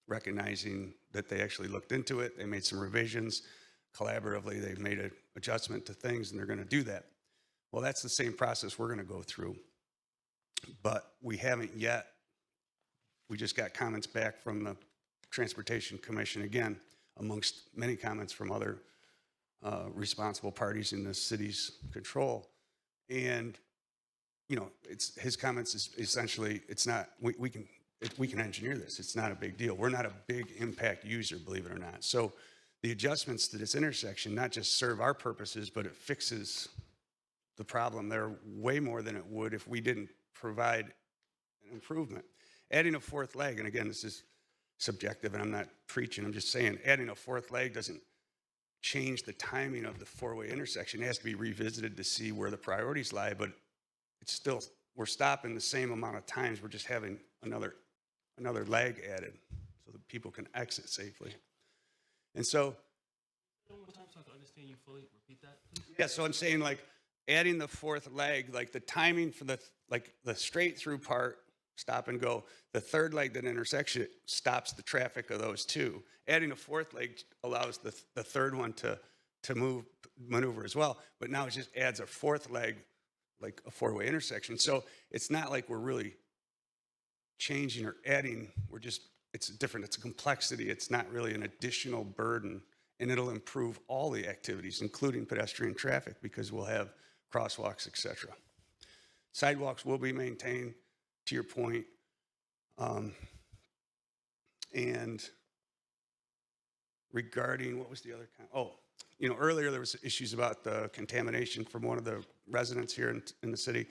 recognizing that they actually looked into it. They made some revisions. Collaboratively, they've made an adjustment to things, and they're going to do that. Well, that's the same process we're going to go through. But we haven't yet. We just got comments back from the Transportation Commission, again, amongst many comments from other responsible parties in the city's control. And, it's his comments is essentially, it's not, we can engineer this. It's not a big deal. We're not a big impact user, believe it or not. So the adjustments to this intersection not just serve our purposes, but it fixes the problem there way more than it would if we didn't provide an improvement. Adding a fourth leg, and again, this is subjective and I'm not preaching, I'm just saying, adding a fourth leg doesn't change the timing of the four-way intersection. It has to be revisited to see where the priorities lie, but it's still, we're stopping the same amount of times. We're just having another leg added so that people can exit safely. And so, One more time so I can understand you fully. Repeat that, please. yeah, so I'm saying, like, adding the fourth leg, like the timing for the straight through part, stop and go. The third leg, that intersection, stops the traffic of those two. Adding a fourth leg allows the third one to maneuver as well. But now it just adds a fourth leg, like a four-way intersection. So it's not like we're really changing or adding. It's different. It's a complexity. It's not really an additional burden. And it'll improve all the activities, including pedestrian traffic, because we'll have crosswalks, et cetera. Sidewalks will be maintained, to your point. And regarding, what was the other earlier there was issues about the contamination from one of the residents here in the city.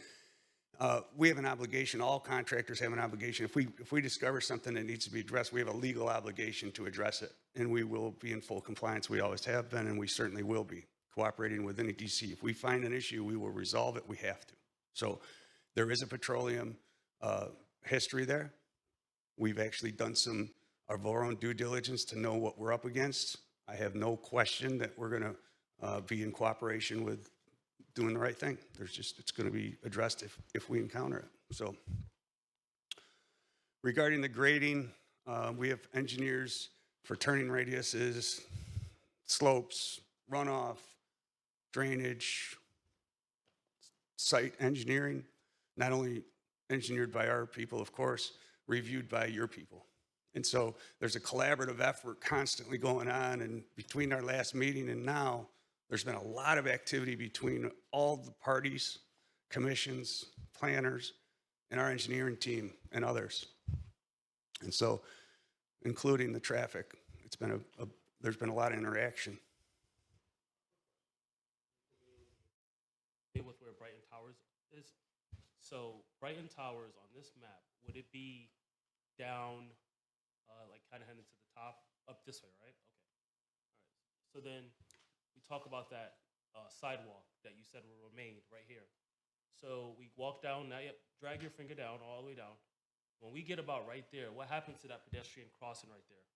We have an obligation, all contractors have an obligation. If we discover something that needs to be addressed, we have a legal obligation to address it. And we will be in full compliance. We always have been, and we certainly will be cooperating with any DC. If we find an issue, we will resolve it. We have to. So there is a petroleum history there. We've actually done some of our own due diligence to know what we're up against. I have no question that we're going to be in cooperation with doing the right thing. It's going to be addressed if we encounter it. So regarding the grading, we have engineers for turning radiuses, slopes, runoff, drainage, site engineering, not only engineered by our people, of course, reviewed by your people. And so there's a collaborative effort constantly going on, and between our last meeting and now, there's been a lot of activity between all the parties, commissions, planners, and our engineering team and others. And so, including the traffic, it's been there's been a lot of interaction. With where Brighton Towers is. So Brighton Towers on this map, would it be down, like kind of heading to the top, up this way, right? Okay. All right. So then we talk about that sidewalk that you said will remain right here. So we walk down, now yep, drag your finger down, all the way down. When we get about right there, what happens to that pedestrian crossing right there?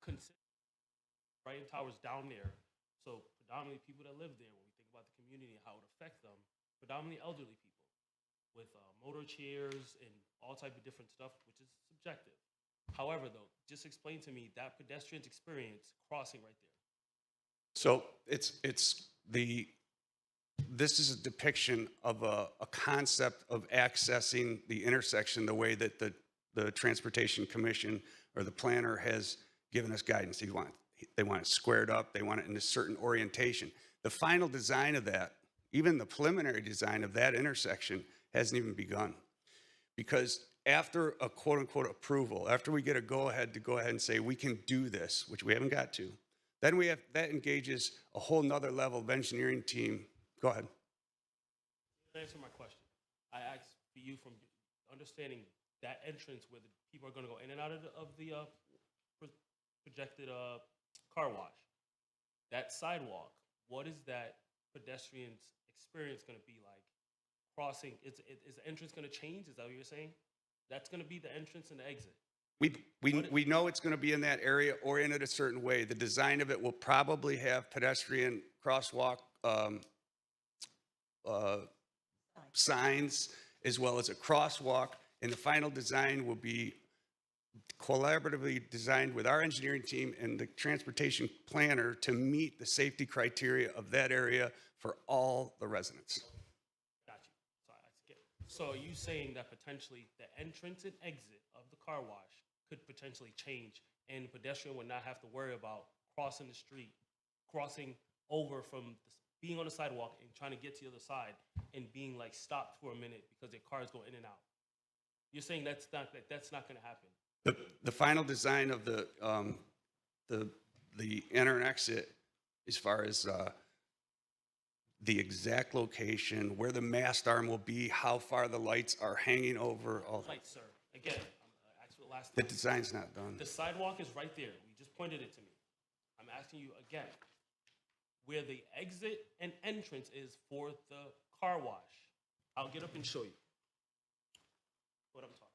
Consider Brighton Towers down there. So predominantly people that live there, when we think about the community and how it would affect them, predominantly elderly people with motor chairs and all type of different stuff, which is subjective. However, though, just explain to me that pedestrian's experience crossing right there. So this is a depiction of a concept of accessing the intersection the way that the Transportation Commission or the planner has given us guidance. They want it squared up. They want it in a certain orientation. The final design of that, even the preliminary design of that intersection, hasn't even begun. Because after a quote unquote approval, after we get a go ahead to go ahead and say we can do this, which we haven't got to, then that engages a whole nother level of engineering team. Go ahead. Answer my question. I asked for you from understanding that entrance where the people are going to go in and out of the projected car wash. That sidewalk, what is that pedestrian's experience going to be like crossing? Is the entrance going to change? Is that what you're saying? That's going to be the entrance and the exit. We know it's going to be in that area oriented a certain way. The design of it will probably have pedestrian crosswalk signs as well as a crosswalk, and the final design will be collaboratively designed with our engineering team and the transportation planner to meet the safety criteria of that area for all the residents. Got you. So are you saying that potentially the entrance and exit of the car wash could potentially change and the pedestrian would not have to worry about crossing the street, crossing over from being on the sidewalk and trying to get to the other side and being like stopped for a minute because their cars go in and out? You're saying that's not going to happen? The final design of the enter and exit, as far as the exact location, where the mast arm will be, how far the lights are hanging over. Lights, sir. Again, I'm asking the last The time. design's not done. The sidewalk is right there. You just pointed it to me. I'm asking you again, where the exit and entrance is for the car wash. I'll get up and show you what I'm talking about.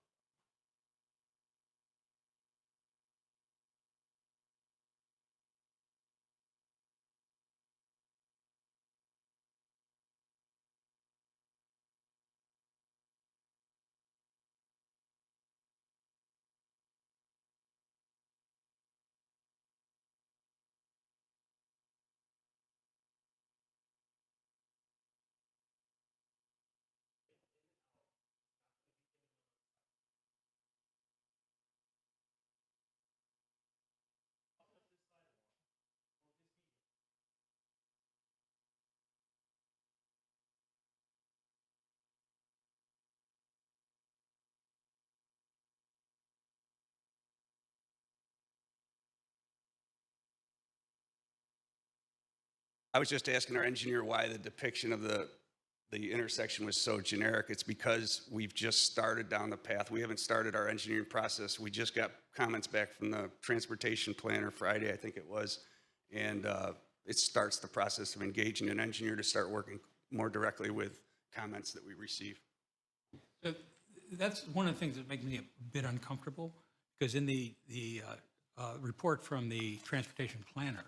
I was just asking our engineer why the depiction of the intersection was so generic. It's because we've just started down the path. We haven't started our engineering process. We just got comments back from the transportation planner Friday, I think it was, and it starts the process of engaging an engineer to start working more directly with comments that we receive. So that's one of the things that makes me a bit uncomfortable, because in the report from the transportation planner,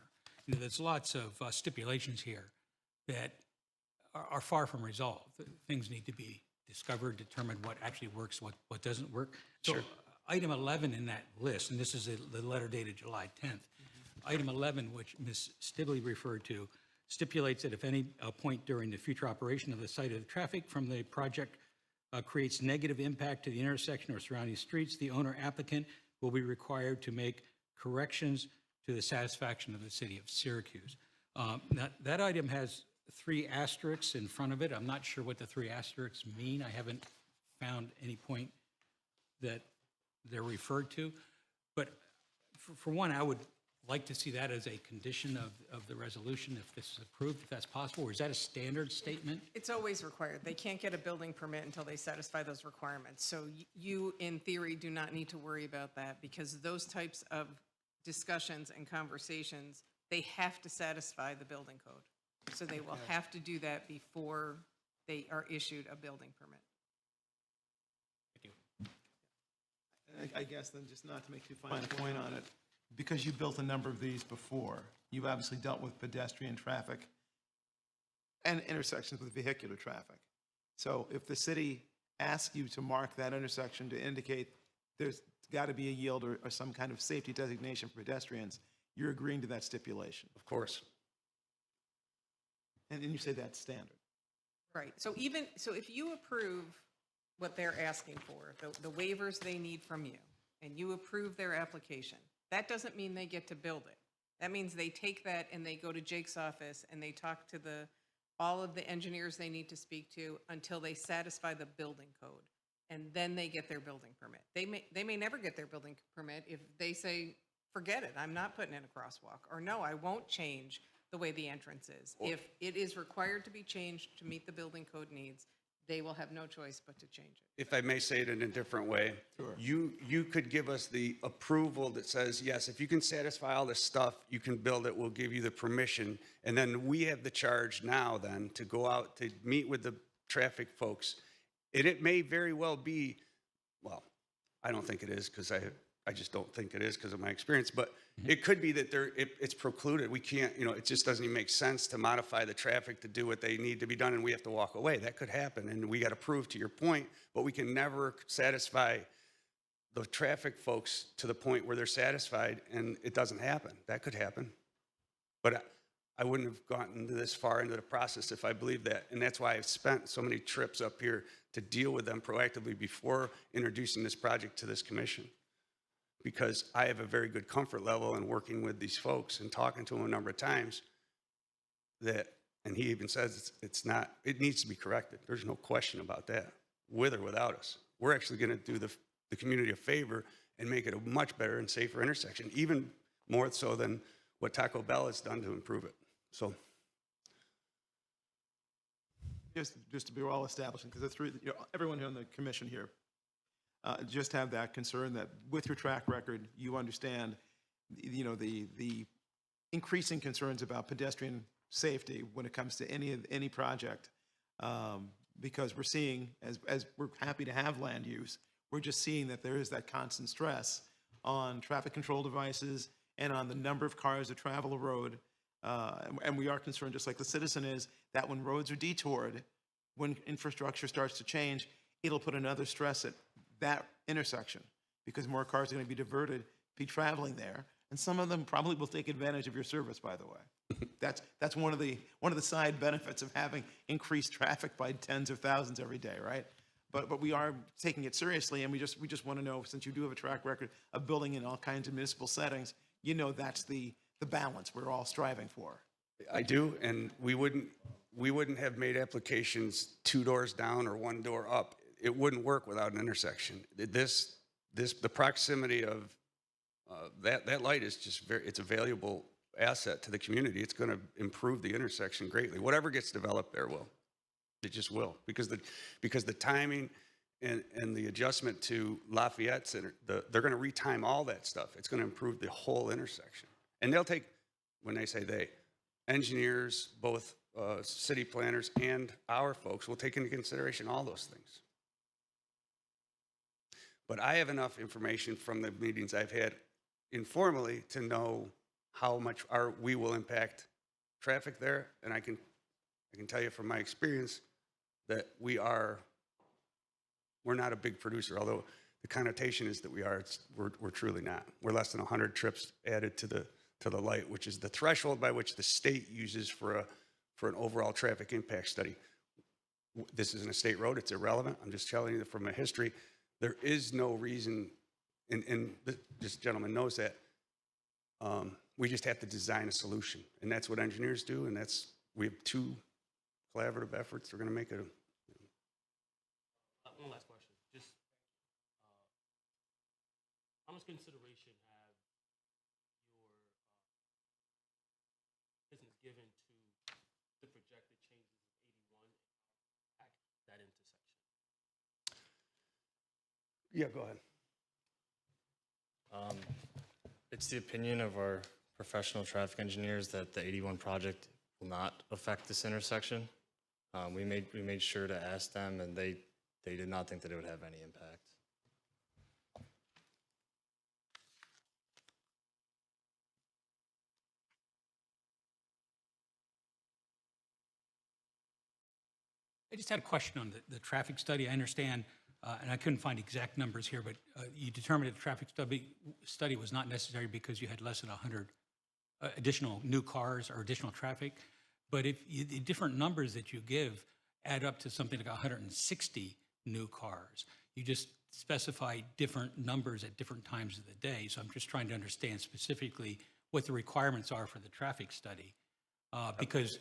there's lots of stipulations here that are far from resolved. Things need to be discovered, determined what actually works, what doesn't work. So Sure. item 11 in that list, and this is the letter dated July 10th, Item 11, which Ms. Stibley referred to, stipulates that if any point during the future operation of the site of the traffic from the project creates negative impact to the intersection or surrounding streets, the owner applicant will be required to make corrections to the satisfaction of the city of Syracuse. That item has 3 asterisks in front of it. I'm not sure what the 3 asterisks mean. I haven't found any point that they're referred to. But for one, I would like to see that as a condition of the resolution if this is approved, if that's possible, or is that a standard statement? It's always required. They can't get a building permit until they satisfy those requirements. So you, in theory, do not need to worry about that because those types of discussions and conversations, they have to satisfy the building code. So they will have to do that before they are issued a building permit. I guess then, just not to make too fine a point on it, because you built a number of these before, you've obviously dealt with pedestrian traffic and intersections with vehicular traffic. So if the city asks you to mark that intersection to indicate there's got to be a yield or some kind of safety designation for pedestrians, you're agreeing to that stipulation. Of course. And you say that's standard. Right. So if you approve what they're asking for, the waivers they need from you, and you approve their application, that doesn't mean they get to build it. That means they take that and they go to Jake's office and they talk to all of the engineers they need to speak to until they satisfy the building code. And then they get their building permit. They may never get their building permit if they say, forget it, I'm not putting in a crosswalk. Or no, I won't change the way the entrance is. If it is required to be changed to meet the building code needs, they will have no choice but to change it. If I may say it in a different way, Sure. you could give us the approval that says, yes, if you can satisfy all this stuff, you can build it, we'll give you the permission. And then we have the charge now then to go out to meet with the traffic folks. And it may very well be, well, I don't think it is because I just don't think it is because of my experience, but it could be that it's precluded. We can't, it just doesn't even make sense to modify the traffic to do what they need to be done and we have to walk away. That could happen and we got to prove to your point, but we can never satisfy the traffic folks to the point where they're satisfied and it doesn't happen. That could happen. But I wouldn't have gotten this far into the process if I believed that. And that's why I've spent so many trips up here to deal with them proactively before introducing this project to this commission. Because I have a very good comfort level in working with these folks and talking to them a number of times and he even says it needs to be corrected. There's no question about that, with or without us. We're actually going to do the community a favor and make it a much better and safer intersection, even more so than what Taco Bell has done to improve it. So. Just to be all establishing, because everyone here on the commission here, just have that concern that with your track record, you understand, the increasing concerns about pedestrian safety when it comes to any project, because we're seeing, as we're happy to have land use, we're just seeing that there is that constant stress on traffic control devices and on the number of cars that travel a road. And we are concerned, just like the citizen is, that when roads are detoured, when infrastructure starts to change, it'll put another stress at that intersection because more cars are going to be diverted, be traveling there, and some of them probably will take advantage of your service, by the way. That's one of the side benefits of having increased traffic by tens of thousands every day, right? But we are taking it seriously, and we just want to know, since you do have a track record of building in all kinds of municipal settings, that's the balance we're all striving for. I do, and we wouldn't have made applications 2 doors down or 1 door up. It wouldn't work without an intersection. The proximity of that light is just it's a valuable asset to the community. It's going to improve the intersection greatly. Whatever gets developed there will. It just will, because the timing and the adjustment to Lafayette Center, they're going to retime all that stuff. It's going to improve the whole intersection. And they'll take, when they say they, engineers, both city planners and our folks will take into consideration all those things. But I have enough information from the meetings I've had informally to know how much we will impact traffic there. And I can tell you from my experience that we're not a big producer, although the connotation is that we are. We're truly not. We're less than 100 trips added to to the light, which is the threshold by which the state uses for an overall traffic impact study. This isn't a state road, it's irrelevant. I'm just telling you that from a history, there is no reason, and this gentleman knows that, we just have to design a solution. And that's what engineers do, and we have two collaborative efforts. We're gonna make it One last question. Just how much consideration have your business given to the projected changes of 81 at that intersection? Yeah, go ahead. It's the opinion of our professional traffic engineers that the 81 project will not affect this intersection. We made sure to ask them, and they did not think that it would have any impact. I just had a question on the traffic study. I understand, and I couldn't find exact numbers here, but you determined that the traffic study was not necessary because you had less than 100 additional new cars or additional traffic. But if the different numbers that you give add up to something like 160 new cars, you just specify different numbers at different times of the day. So I'm just trying to understand specifically what the requirements are for the traffic study, because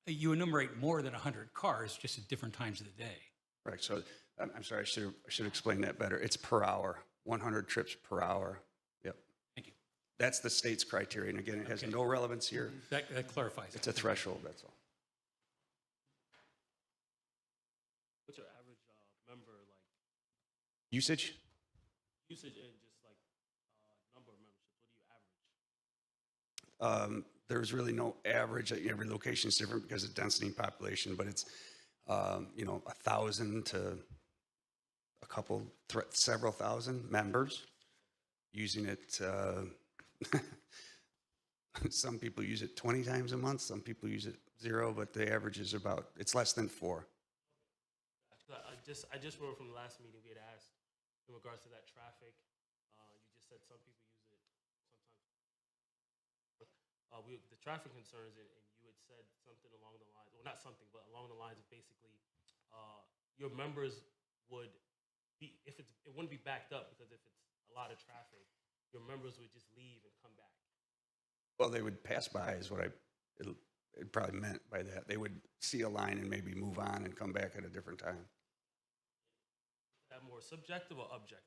you enumerate more than 100 cars just at different times of the day. Right, so I'm sorry, I should explain that better. It's per hour, 100 trips per hour. Yep. Thank you. That's the state's criteria, and again, it has no relevance here. That clarifies. It's a threshold, that's all. What's your average member like? Usage? Usage and just like number of memberships. What do you average? There's really no average. Every location is different because of density and population, but it's 1,000 to a couple, several thousand members using it. Some people use it 20 times a month. Some people use it 0, but the average is it's less than 4. I just remember from the last meeting we had asked in regards to that traffic. You just said some people use it sometimes. The traffic concerns, and you had said something along the lines, well, not something, but along the lines of basically your members would be, it wouldn't be backed up because if it's a lot of traffic, your members would just leave and come back. Well, they would pass by is what it probably meant by that. They would see a line and maybe move on and come back at a different time. Is that more subjective or objective?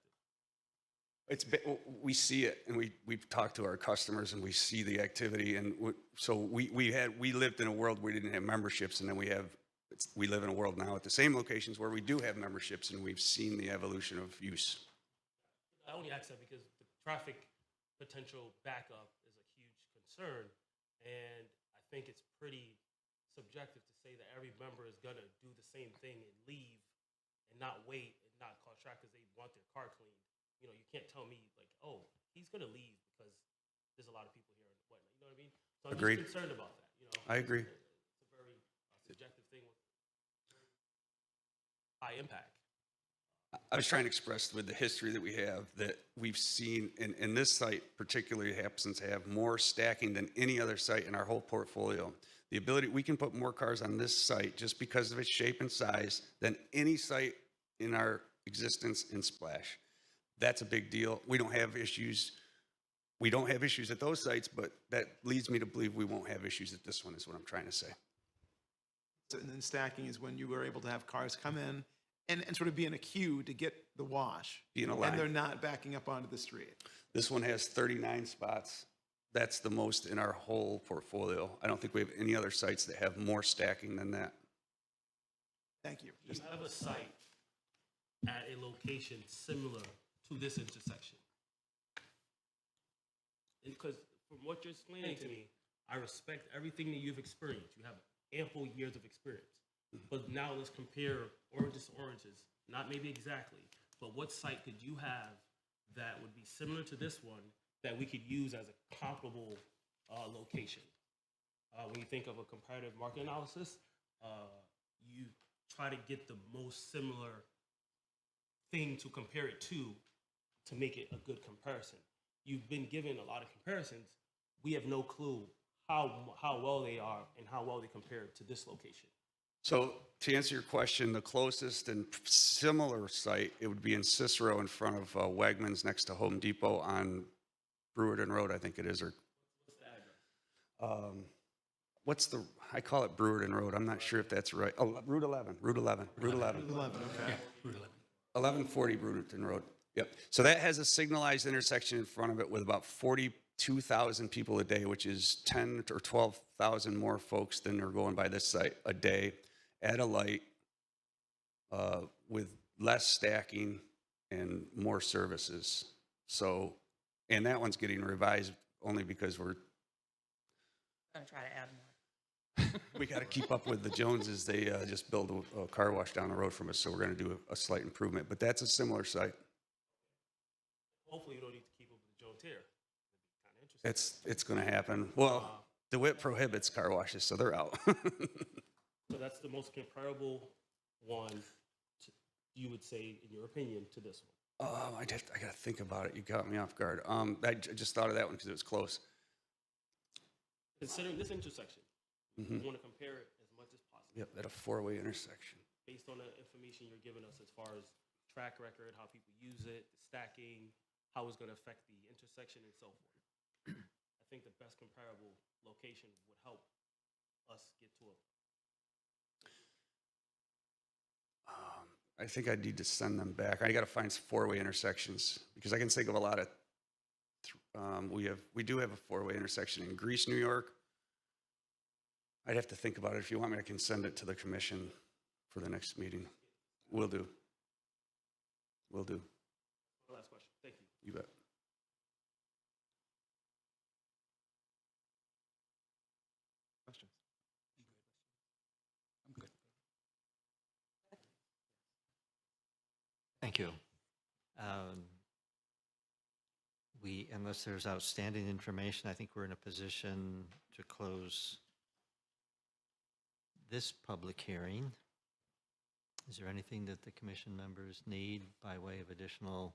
We see it, and we've talked to our customers, and we see the activity, and so we lived in a world where we didn't have memberships, and then we live in a world now at the same locations where we do have memberships, and we've seen the evolution of use. I only ask that because the traffic potential backup is a huge concern, and I think it's pretty subjective to say that every member is gonna do the same thing and leave and not wait and not call track because they want their car cleaned. You know, you can't tell me like, oh, he's gonna leave because there's a lot of people here and whatnot. You know what I mean? So I'm Agreed. just concerned about that. You know, I agree. It's a very subjective thing with high impact. I was trying to express with the history that we have that we've seen, and this site particularly happens to have more stacking than any other site in our whole portfolio. The ability, we can put more cars on this site just because of its shape and size than any site in our existence in Splash. That's a big deal. We don't have issues. We don't have issues at those sites, but that leads me to believe we won't have issues at this one, is what I'm trying to say. And then stacking is when you were able to have cars come in and sort of be in a queue to get the wash. Be in a line. And they're not backing up onto the street. This one has 39 spots. That's the most in our whole portfolio. I don't think we have any other sites that have more stacking than that. Thank you. You have a site at a location similar to this intersection. Because from what you're explaining to me, I respect everything that you've experienced. You have ample years of experience. But now let's compare oranges to oranges. Not maybe exactly, but what site could you have that would be similar to this one that we could use as a comparable location? When you think of a comparative market analysis, you try to get the most similar thing to compare it to make it a good comparison. You've been given a lot of comparisons, we have no clue how well they are and how well they compare to this location. So to answer your question, the closest and similar site, it would be in Cicero in front of Wegmans next to Home Depot on Brewerton Road, I think it is, or I call it Brewerton Road. I'm not sure if that's right. Oh, Route 11. 11, okay. 1140 Brewerton Road. Yep. So that has a signalized intersection in front of it with about 42,000 people a day, which is 10 or 12,000 more folks than are going by this site a day at a light with less stacking and more services. So, and that one's getting revised only because we're Going to try to add more. we got to keep up with the Joneses. They just built a car wash down the road from us, so we're going to do a slight improvement. But that's a similar site. Hopefully, you don't need to keep up with the Jones here. Kind of interesting. It's going to happen. Well, DeWitt prohibits car washes, so they're out. So that's the most comparable one, you would say, in your opinion, to this one. Oh, I got to think about it. You caught me off guard. I just thought of that one because it was close. Considering this intersection, we want to compare it as much as possible. Yep, at a four-way intersection. Based on the information you're giving us as far as track record, how people use it, the stacking, how it's going to affect the intersection and so forth. I think the best comparable location would help us get to a. I think I need to send them back. I got to find some four-way intersections because I can think of a lot of. We do have a four-way intersection in Greece, New York. I'd have to think about it. If you want me, I can send it to the commission for the next meeting. Will do. Will do. Last question. Thank you. You bet. Questions? I'm good. Thank you. Unless there's outstanding information, I think we're in a position to close this public hearing. Is there anything that the commission members need by way of additional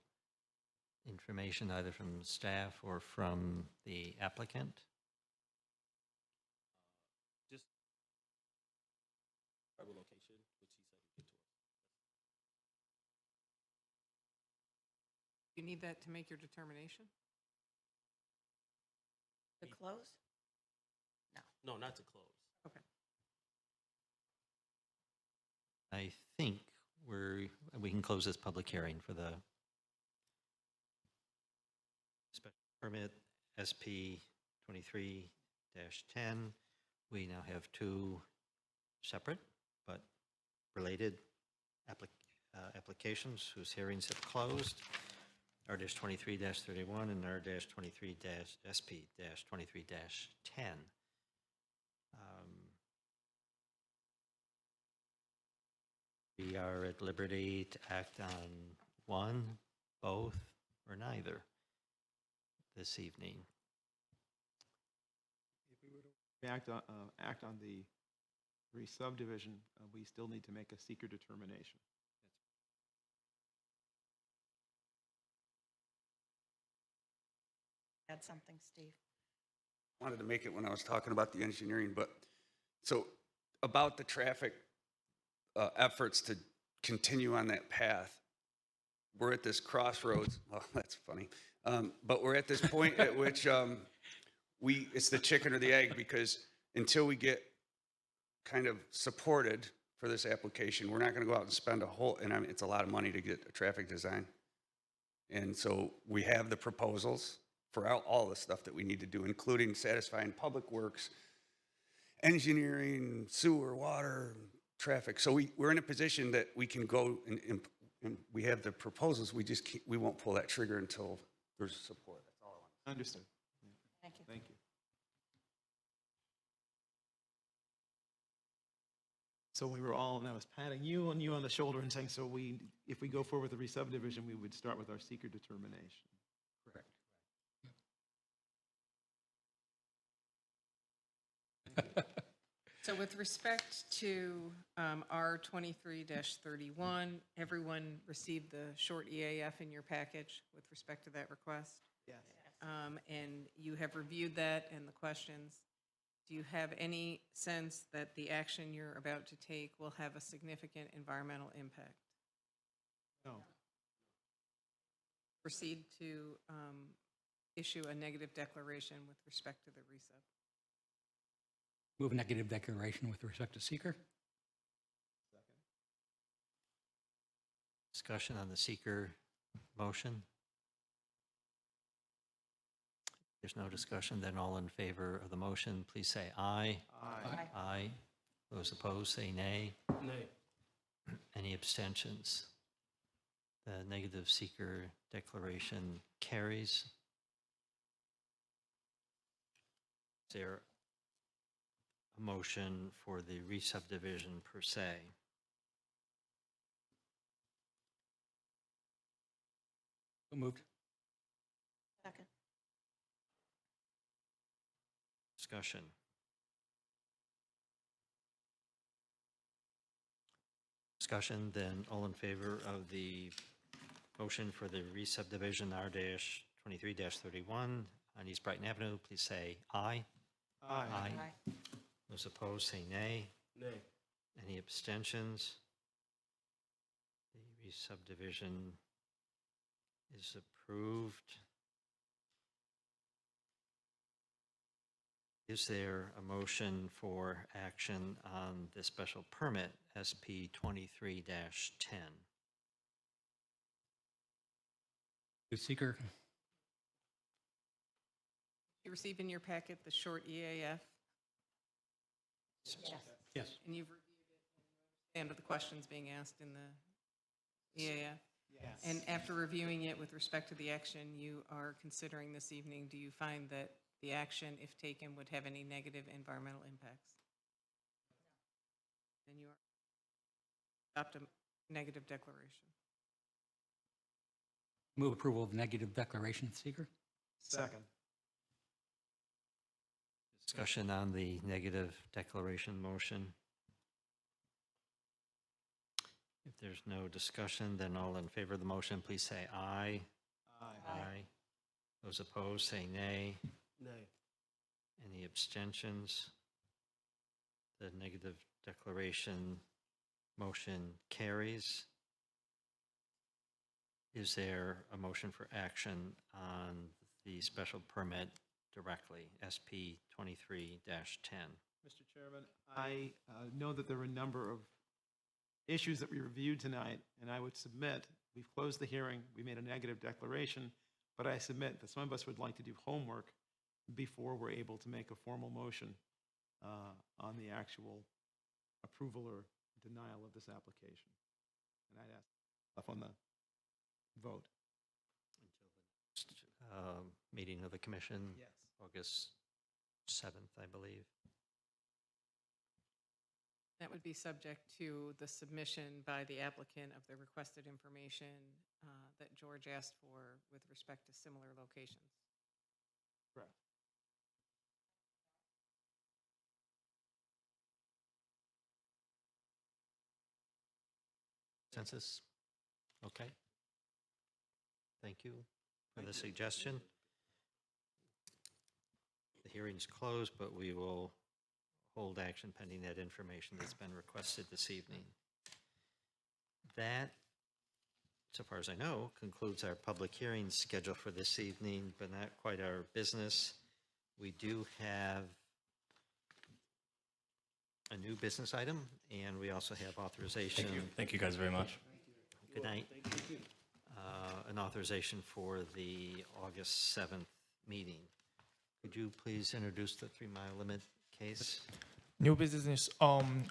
information, either from staff or from the applicant? Just location, which he said he'd get to us. You need that to make your determination? To close? No, not to close. Okay. I think we can close this public hearing for the special permit SP 23-10. We now have two separate but related applications whose hearings have closed. R-23-31 and R-SP-23-10. We are at liberty to act on one, both, or neither this evening. If we were to act on the re-subdivision, we still need to make a seeker determination. Add something, Steve. Wanted to make it when I was talking about the engineering, but so about the traffic efforts to continue on that path, we're at this crossroads. Oh, that's funny. But we're at this point at which it's the chicken or the egg, because until we get kind of supported for this application, we're not going to go out and spend and I mean, it's a lot of money to get a traffic design. And so we have the proposals for all the stuff that we need to do, including satisfying public works, engineering, sewer, water, traffic. So we're in a position that we can go and we have the proposals. We won't pull that trigger until there's support. That's all I want. Understood. Thank you. Thank you. So we were all, and I was patting you on the shoulder and saying, so if we go forward with the re-subdivision, we would start with our seeker determination. Correct. So with respect to R 23-31, everyone received the short EAF in your package with respect to that request? Yes. And you have reviewed that and the questions. Do you have any sense that the action you're about to take will have a significant environmental impact? No. Proceed to issue a negative declaration with respect to the resub. Move negative declaration with respect to seeker. Discussion on the seeker motion? If there's no discussion, then all in favor of the motion, please say aye. Aye. Aye. Those opposed, say nay. Nay. Any abstentions? The negative seeker declaration carries. Is there a motion for the re-subdivision per se? So moved. Second. Discussion. Discussion, then all in favor of the motion for the re-subdivision R-23-31 on East Brighton Avenue, please say aye. Aye. Those opposed, say nay. Nay. Any abstentions? The re-subdivision is approved. Is there a motion for action on the special permit, SP 23-10? The seeker. You receive in your packet the short EAF, Yes. and you've reviewed it and the questions being asked in the EAF? Yes. And after reviewing it with respect to the action you are considering this evening, do you find that the action, if taken, would have any negative environmental impacts? Then you are adopt a negative declaration. Move approval of negative declaration, seeker. Second. Discussion on the negative declaration motion. If there's no discussion, then all in favor of the motion, please say aye. Aye. Those opposed, say nay. Nay. Any abstentions? The negative declaration motion carries. Is there a motion for action on the special permit directly, SP 23-10? Mr. Chairman, I know that there are a number of issues that we reviewed tonight, and I would submit, we've closed the hearing, we made a negative declaration, but I submit that some of us would like to do homework before we're able to make a formal motion on the actual approval or denial of this application. And I'd ask stuff on the vote. Meeting of the commission, Yes. August 7th, I believe. That would be subject to the submission by the applicant of the requested information that George asked for with respect to similar locations. Correct. Consensus? Okay. Thank you for the suggestion. The hearing's closed, but we will hold action pending that information that's been requested this evening. That, so far as I know, concludes our public hearing schedule for this evening, but not quite our business. We do have a new business item, and we also have authorization. Thank you. Thank you guys very much. Good night. An authorization for the August 7th meeting. Could you please introduce the 3-mile limit case? New business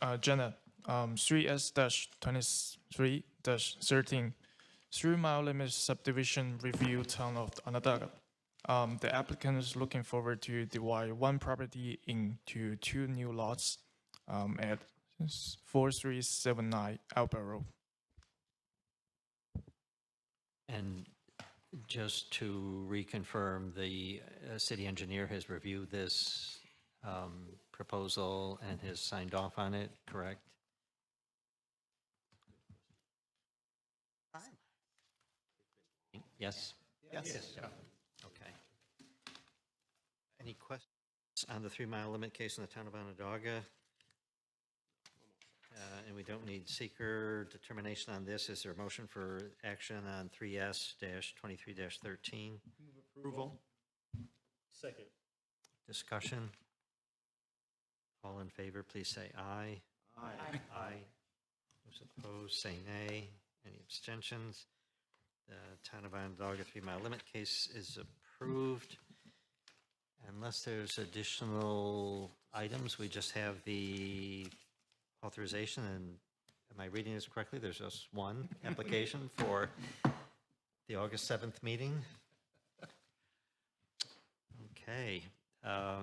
agenda 3S-23-13 3-mile limit subdivision review town of Onondaga. The applicant is looking forward to divide one property into 2 new lots at 4379 Albert Road. And just to reconfirm, the city engineer has reviewed this proposal and has signed off on it, correct? Yes? Yes. Okay. Any questions on the 3-mile limit case in the town of Onondaga? And we don't need seeker determination on this. Is there a motion for action on 3S-23-13? Approval. Second. Discussion? All in favor, please say aye. Aye. Aye. Those opposed, say nay. Any abstentions? The town of Onondaga 3-mile limit case is approved. Unless there's additional items, we just have the authorization, and am I reading this correctly? There's just one application for the August 7th meeting. Okay.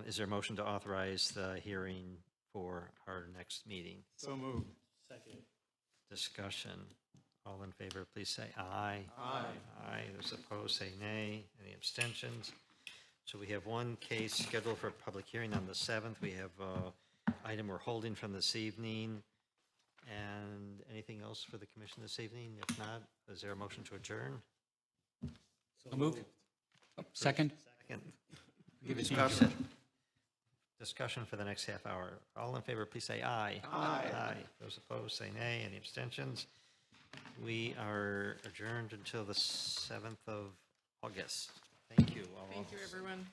Is there a motion to authorize the hearing for our next meeting? So moved. Second. Discussion. All in favor, please say aye. Aye. Aye. Those opposed, say nay. Any abstentions? So we have one case scheduled for a public hearing on the 7th. We have an item we're holding from this evening. And anything else for the commission this evening? If not, is there a motion to adjourn? So moved. Second. Second. Give it to you, Discussion. Discussion for the next half hour. All in favor, please say aye. Aye. Aye. Those opposed, say nay. Any abstentions? We are adjourned until the 7th of August. Thank you all. Thank you, everyone.